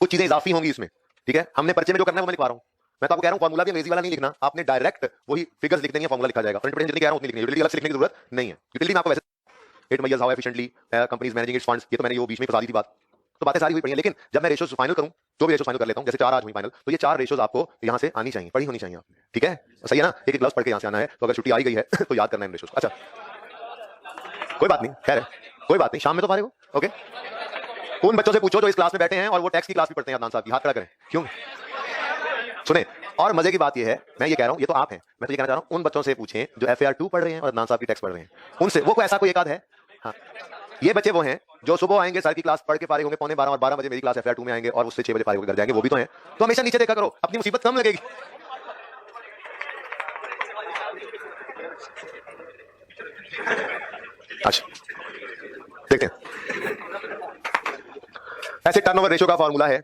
कुछ चीजें इजाफी होंगी इसमें, ठीक है? हमने पर्चे में जो करना है वो मैं लिखवा रहा हूँ। मैं तो आपको कह रहा हूँ फॉर्मूला भी अंग्रेजी वाला नहीं लिखना, आपने डायरेक्ट वही फिगर्स लिख देंगे, फॉर्मूला लिखा जाएगा। इंटरप्रिटेशन जितनी कह रहा हूं उतनी लिखनी है, यूटिलिटी अलग से लिखने की जरूरत नहीं है। यूटिलिटी में आपको वैसे it measures how efficiently company is managing it's funds, ये तो मैंने ये बीच में फंसा दी थी बात, तो बातें सारी हुई पड़ी हैं। लेकिन जब मैं रेशियोज फाइनल करूं, जो भी रेशियोज फाइनल कर लेता हूं, जैसे 4 आज हुई फाइनल, तो ये 4 रेशियोज आपको यहां से आनी चाहिए, पढ़ी होनी चाहिए आपने, ठीक है? सही है ना? एक एक लफ्ज पढ़ के यहां से आना है, तो अगर छुट्टी आई गई है तो याद करना है इन रेशियोज। अच्छा कोई बात नहीं, खैर कोई बात नहीं, शाम में तो फारिग हो, ओके? उन बच्चों से पूछो जो इस क्लास में बैठे हैं और वो टैक्स की क्लास भी पढ़ते हैं, अदनान साहब की, हाथ खड़ा करें। क्यों? सुने, और मजे की बात ये है, मैं ये कह रहा हूं, ये तो आप हैं, मैं तो ये कहना चाह रहा हूं, उन बच्चों से पूछें जो FAR 2 पढ़ रहे हैं और अदनान साहब की टैक्स पढ़ रहे हैं, उनसे वो कोई ऐसा कोई एक आध है? हाँ, ये बच्चे वो हैं जो सुबह आएंगे, सर की क्लास पढ़ के फारिग होंगे 12:15 और 12 बजे मेरी क्लास FAR 2 में आएंगे और उससे 6 बजे फारिग होकर घर जाएंगे, वो भी तो हैं। तो हमेशा नीचे देखा करो, अपनी मुसीबत कम लगेगी। अच्छा देखते हैं, ऐसे टर्नओवर रेशियो का फॉर्मूला है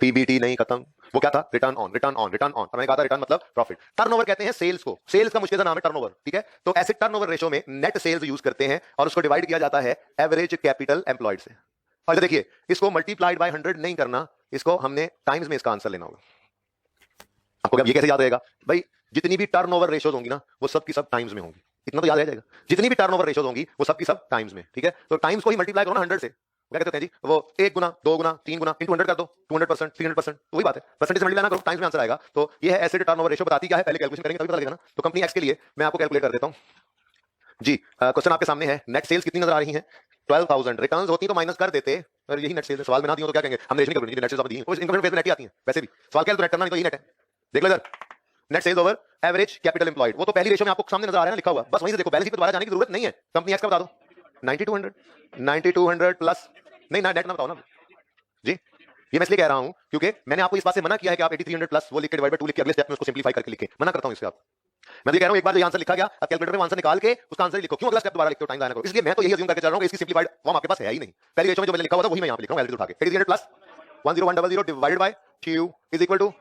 पीबीटी नहीं खत्म, वो क्या था? Return on, return on, return on, मैंने कहा था रिटर्न मतलब प्रॉफिट। टर्नओवर कहते हैं सेल्स को, सेल्स का मुश्किल सा नाम है टर्नओवर, ठीक है? तो ऐसे टर्नओवर रेशियो में नेट सेल्स यूज करते हैं और उसको डिवाइड किया जाता है एवरेज कैपिटल एम्प्लॉयड से। और देखिए, इसको मल्टीप्लाइड बाय 100 नहीं करना, इसको हमने टाइम्स में इसका आंसर लेना होगा। आपको अब ये कैसे याद रहेगा भाई? जितनी भी टर्नओवर रेशियोज होंगी ना, वो सब की सब टाइम्स में होंगी, इतना तो याद रह जाएगा। जितनी भी टर्नओवर रेशियोज होंगी वो सब की सब टाइम्स में, ठीक है? तो टाइम्स को ही मल्टीप्लाई करो ना 100 से, क्या कहते हैं जी, वो 1 गुना 2 गुना 3 गुना इंटू 100 कर दो, 200%, 300%, वही बात है, परसेंटेज मल्टीप्लाई ना करो, टाइम्स में आंसर आएगा। तो ये है एसेट टर्नओवर रेशियो, बताती क्या है? पहले कैलकुलेशन करेंगे तभी पता लगेगा ना। तो कंपनी एक्स के लिए मैं आपको कैलकुलेट कर देता हूं जी। क्वेश्चन आपके सामने है, नेट सेल्स कितनी नजर आ रही है? 12,000। रिटर्न्स होती तो माइनस कर देते, और यही नेट सेल्स है। सवाल में ना दी हो तो क्या कहेंगे? हम रेशियो नहीं करेंगे, नेट सेल्स दी है, तो इनकम बेस में नेट ही आती है वैसे भी। सवाल क्या है? तो नेट करना नहीं तो यही नेट है। देख लो इधर, net sales over average capital employed, वो तो पहली रेशियो में आपको सामने नजर आ रहा है ना, लिखा हुआ, बस वहीं से देखो, बैलेंस शीट पे दोबारा जाने की जरूरत नहीं है। कंपनी एक्स का बता दो, 9200 प्लस, नहीं ना, नेट ना बताओ ना जी। ये मैं इसलिए कह रहा हूं क्योंकि मैंने आपको इस बात से मना किया है कि आप 8300 प्लस वो लिख के डिवाइड बाय 2 लिख के अगले स्टेप में उसको सिंपलीफाई करके लिखें, मना करता हूं इससे। आप मैं ये कह रहा हूं, एक बार जो आंसर लिखा गया, अब कैलकुलेटर में आंसर निकाल के उसका आंसर लिखो, क्यों अगला स्टेप दोबारा लिखते हो, टाइम जाना करो। इसलिए मैं तो यही अज्यूम करके चल रहा हूं कि इसकी सिंपलीफाइड फॉर्म आपके पास है ही नहीं। पहली रेशियो में जो मैंने लिखा हुआ था वही मैं यहां पे लिख रहा हूं, वैल्यू उठा के 8300 plus 10100 divided by 2 is equal to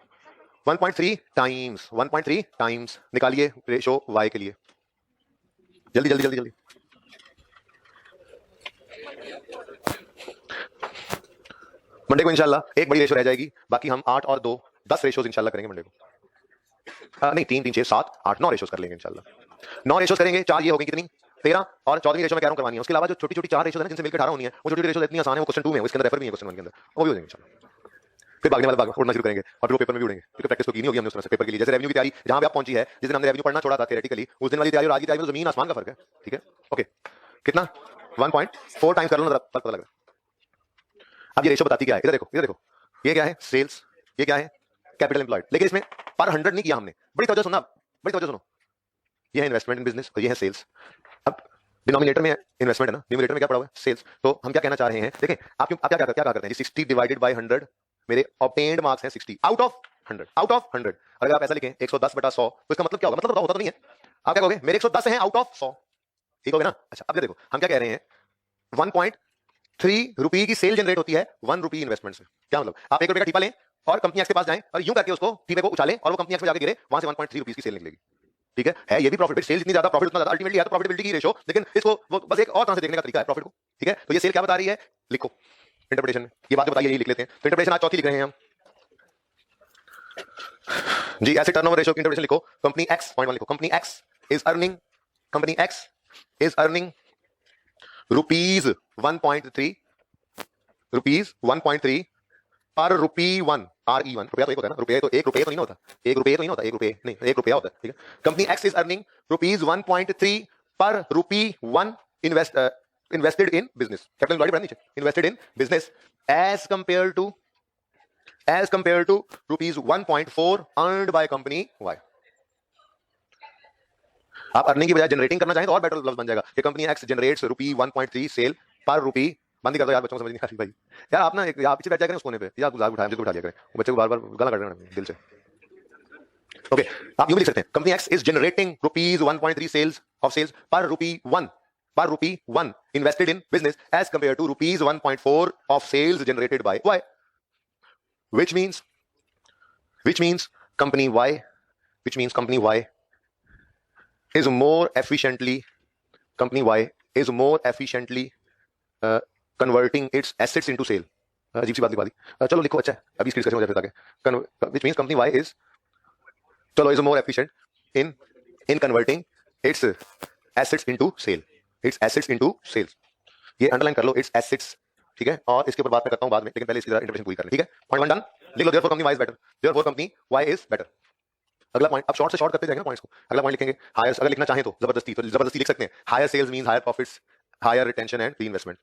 1.3 times, 1.3 times. निकालिए रेशियो y के लिए, जल्दी जल्दी जल्दी जल्दी। मंडे को इंशाल्लाह एक बड़ी रेशियो रह जाएगी, बाकी हम 8 और 2 10 रेशियोज इंशाल्लाह करेंगे मंडे को। नहीं 3 3 6 7 8 9 रेशियोज कर लेंगे इंशाल्लाह। 9 रेशियोज करेंगे, 4 ये हो गई कितनी? 13, और 14वीं रेशियो में कह रहा हूं करवानी है। उसके अलावा जो छोटी छोटी 4 रेशियोज है ना, जिनसे मिलकर 18 होनी है, वो छोटी रेशियोज इतनी आसान है, वो क्वेश्चन 2 में, इसके अंदर रेफर भी है, क्वेश्चन 1 के अंदर, वो भी हो जाएंगे इंशाल्लाह। फिर भागने वाला भाग उड़ना शुरू करेंगे और फिर वो पेपर में भी उड़ेंगे, क्योंकि प्रैक्टिस तो की नहीं होगी हमने उस तरह से पेपर के लिए। जैसे रेवेन्यू की तैयारी जहां पे आप पहुंची है, जिस दिन हमने रेवेन्यू पढ़ना छोड़ा था थियोरेटिकली, उस दिन वाली तैयारी और आज की तैयारी में जमीन आसमान का फर्क है, ठीक है? ओके, कितना? 1.4 टाइम्स कर लो ना, पता लग रहा है। अब ये रेशियो बताती क्या है? इधर देखो, इधर देखो, ये क्या है? सेल्स, ये क्या है? Capital employed. लेकिन इसमें पर 100 नहीं किया हमने, बड़ी तवज्जो सुनना, बड़ी तवज्जो सुनो। ये है इन्वेस्टमेंट इन बिजनेस और ये है सेल्स। अब डिनोमिनेटर में इन्वेस्टमेंट है ना, न्यूमरेटर में क्या पड़ा हुआ है? सेल्स। तो हम क्या कहना चाह रहे हैं, देखें आप क्या करते हैं, 60 डिवाइडेड बाय 100, मेरे ऑब्टेन्ड मार्क्स हैं 60 आउट ऑफ 100, आउट ऑफ 100। अगर आप ऐसा लिखें 110 बटा 100, तो इसका मतलब क्या होगा? मतलब होता तो नहीं है, आप क्या कहोगे? मेरे 110 हैं आउट ऑफ 100, ठीक हो गया ना? अच्छा अब देखो हम क्या कह रहे हैं, 1.3 रुपए की सेल जनरेट होती है 1 रुपए इन्वेस्टमेंट से। क्या मतलब? आप 1 रुपए का टीपा लें और कंपनी एक्स के पास जाएं और यूं करके उसको टीपे को उछालें और वो कंपनी एक्स में जाके गिरे, वहां से 1.3 रुपए की सेल निकलेगी, ठीक है? ये भी प्रॉफिट, सेल जितनी ज्यादा प्रॉफिट उतना ज्यादा, अल्टीमेटली है तो प्रॉफिटेबिलिटी की रेशियो। लेकिन इसको वो बस एक और तरह से देखने का तरीका है प्रॉफिट को, ठीक है? तो ये सेल क्या बता रही है, लिखो इंटरप्रिटेशन में, ये बात जो बताइए यही लिख लेते हैं। तो इंटरप्रिटेशन आज चौथी लिख रहे हैं हम जी। एसेट टर्नओवर रेशियो की इंटरप्रिटेशन लिखो, कंपनी एक्स, पॉइंट 1 लिखो, company X is earning, company X is earning rupees 1.3, rupees 1.3 पर रुपी 1, RE1, रुपया तो एक होता है ना, रुपये तो 1 रुपये तो नहीं होता, 1 रुपये तो नहीं होता, 1 रुपये नहीं, 1 रुपया होता है, ठीक है? Company X is earning rupees 1.3 पर rupee 1 invested in business, capital employed बढ़ नीचे, invested in business as compared to rupees 1.4 earned by company Y। आप अर्निंग की बजाय जनरेटिंग करना चाहें तो और बेटर लफ्ज बन जाएगा कि कंपनी एक्स जनरेट्स रुपी 1.3 सेल पर रुपी, बंद कर दो यार, बच्चों को समझ नहीं आ रही भाई यार, आप ना आप पीछे बैठ जाया करें उस कोने पे, या गुजार उठाया मुझे उठा दिया करें, वो बच्चे को बार-बार गाना काट रहे हैं दिल से। ओके, आप यूं भी लिख सकते हैं, company X is generating rupees 1.3 sales of sales per rupee 1 invested in business as compared to rupees 1.4 of sales generated by Y, which means company Y is more efficiently converting its assets into sale। अजीब सी बात लिखवा दी, चलो लिखो, अच्छा है अभी speed कैसे हो जाए फिर आगे, which means company Y is, चलो is more efficient in converting its assets into sale, its assets into sales. ये अंडरलाइन कर लो, इट्स एसेट्स, ठीक है। और इसके ऊपर बात मैं करता हूं बाद में, लेकिन पहले इसकी इंटरप्रिटेशन पूरी कर ले, ठीक है। Point 1 done. लिख लो therefore company Y is better, therefore company Y is better. अगला पॉइंट, अब शॉर्ट से शॉर्ट करते जाएंगे ना पॉइंट्स को। अगला पॉइंट लिखेंगे हायर, अगर लिखना चाहें तो जबरदस्ती लिख सकते हैं। Higher sales means higher profits, higher retention and reinvestment.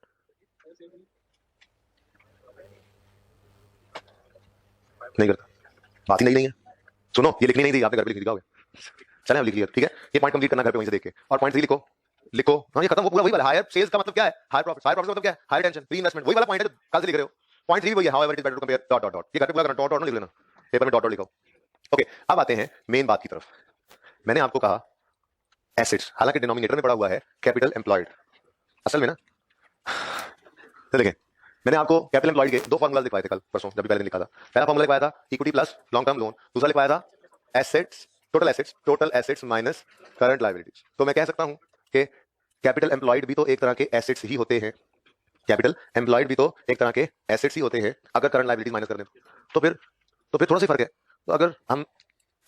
नहीं करता, बात ही नहीं है। सुनो, ये लिखनी नहीं थी, आपने घर पे लिख दिया होगा। चलें अब लिख लिया, ठीक है। ये पॉइंट कंप्लीट करना घर पे वहीं से देख के। और पॉइंट 3 लिखो, लिखो। हाँ ये खत्म, वो पूरा वही वाला। हायर सेल्स का मतलब क्या है? Higher profit. हायर प्रॉफिट मतलब क्या है? Higher tension, reinvestment. वही वाला पॉइंट है जो कल से लिख रहे हो। पॉइंट 3 भी वही है, however it is better to compare dot dot dot. ये घर पे पूरा करना, डॉट डॉट लिख लेना, पेपर में डॉट डॉट लिखो। ओके, अब आते हैं मेन बात की तरफ। मैंने आपको कहा एसेट्स, हालांकि डिनोमिनेटर में पड़ा हुआ है कैपिटल एम्प्लॉयड, असल में ना, तो देखें, मैंने आपको कैपिटल एम्प्लॉयड के दो फॉर्मुला लिखवाए थे कल परसों, जब भी पहले दिन लिखा था। पहला फॉर्मुला लिखवाया था equity plus long term loan, दूसरा लिखवाया था assets, total assets minus current liabilities. तो मैं कह सकता हूं कि कैपिटल एम्प्लॉयड भी तो एक तरह के एसेट्स ही होते हैं, कैपिटल एम्प्लॉयड भी तो एक तरह के एसेट्स ही होते हैं, अगर करंट लायबिलिटीज माइनस कर दें तो फिर थोड़ा सा फर्क है। तो अगर हम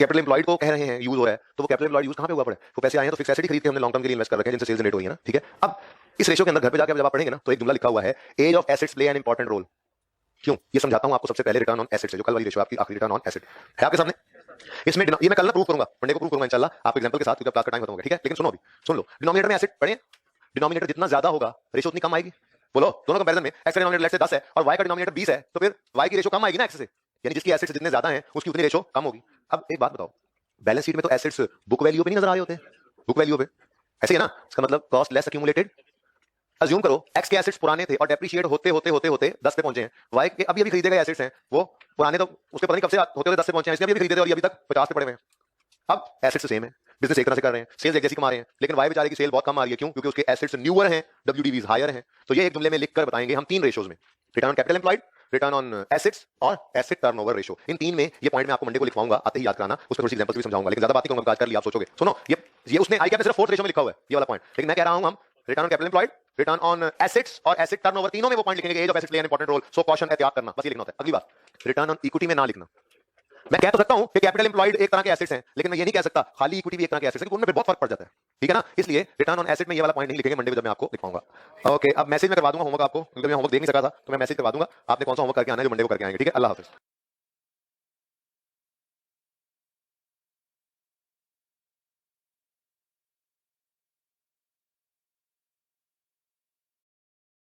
कैपिटल एम्प्लॉयड को कह रहे हैं यूज हो रहा है, तो वो कैपिटल एम्प्लॉयड यूज कहां पे हुआ पड़ा है? वो पैसे आए हैं तो फिक्स एसेट ही खरीद के हमने लॉन्ग टर्म के लिए इन्वेस्ट कर रखे हैं, जिनसे सेल्स जनरेट हुई है ना, ठीक है। अब इस रेशियो के अंदर घर पे जाकर जब आप पढ़ेंगे ना, तो एक जुमला लिखा हुआ है, age of assets play an important role. क्यों? ये समझाता हूं आपको सबसे पहले। रिटर्न ऑन एसेट्स है जो कल वाली रेशियो आपकी आखिरी रिटर्न ऑन एसेट है आपके सामने। इसमें ये मैं कल ना प्रूव करूंगा, मंडे को प्रूव करूंगा इंशाल्लाह, आप एग्जांपल के साथ, क्योंकि क्लास का टाइम खत्म हो गया, ठीक है। लेकिन सुनो, अभी सुन लो, डिनोमिनेटर में एसेट पढ़े, डिनोमिनेटर जितना ज्यादा होगा रेशियो उतनी कम आएगी। बोलो, दोनों कंपैरिजन में एक्स का डिनोमिनेटर लेट्स से 10 है और वाई का डिनोमिनेटर 20 है, तो फिर वाई की रेशियो कम आएगी ना एक्स से, यानी जिसकी एसेट्स जितने ज्यादा हैं उसकी उतनी रेशियो कम होगी। अब एक बात बताओ, बैलेंस शीट में तो एसेट्स बुक वैल्यू पे नहीं नजर आ रहे होते, बुक वैल्यू पे ऐसे ही है ना, इसका मतलब कॉस्ट लेस एक्यूमुलेटेड। अज्यूम करो एक्स के एसेट्स पुराने थे और डेप्रिशिएट होते होते होते होते 10 पे पहुंचे हैं, वाई के अभी अभी खरीदे गए एसेट्स हैं, वो पुराने तो उसके पता नहीं कब से होते होते 10 पे पहुंचे हैं, इसने अभी खरीदे थे और ये अभी तक 50 पे पड़े हुए हैं। अब एसेट्स सेम है, बिजनेस एक तरह से कर रहे हैं, सेल्स एक जैसी कमा रहे हैं, लेकिन वाई बेचारे की सेल बहुत कम आ रही है। क्यों? क्योंकि उसके एसेट्स न्यूअर हैं, डब्ल्यूडीवीज हायर हैं। तो ये एक जुमले में लिखकर बताएंगे हम तीन रेशियोज में, return on capital employed, return on assets और एसेट टर्नओवर रेशियो। इन तीन में ये पॉइंट मैं आपको मंडे को लिखवाऊंगा, आते ही याद कराना, उस पर थोड़ी सी एग्जांपल्स भी समझाऊंगा, लेकिन ज्यादा बात नहीं करूंगा, आज कर लिया, आप सोचोगे। सुनो, ये उसने आई कैप में सिर्फ फोर्थ रेशियो में लिखा हुआ है ये वाला पॉइंट, लेकिन मैं कह रहा हूं हम return on capital employed, return on assets और एसेट टर्नओवर, तीनों में वो पॉइंट लिखेंगे, age of assets play an important role, so caution एहतियात करना, बस ये लिखना होता है। अगली बात, रिटर्न ऑन इक्विटी में ना लिखना। मैं कह तो सकता हूं कि कैपिटल एम्प्लॉयड एक तरह के एसेट्स हैं, लेकिन मैं ये नहीं कह सकता खाली इक्विटी भी एक तरह के एसेट्स हैं, क्योंकि उनमें फिर बहुत फर्क पड़ जाता है, ठीक है ना। इसलिए रिटर्न ऑन एसेट में ये वाला पॉइंट नहीं लिखेंगे, मंडे में जब मैं आपको लिखवाऊंगा। ओके, अब मैसेज में करवा दूंगा होमवर्क आपको, क्योंकि मैं होमवर्क दे नहीं सका था, तो मैं मैसेज करवा दूंगा, आपने कौन सा होमवर्क करके आना है जो मंडे को करके आएंगे, ठीक है। अल्लाह हाफिज।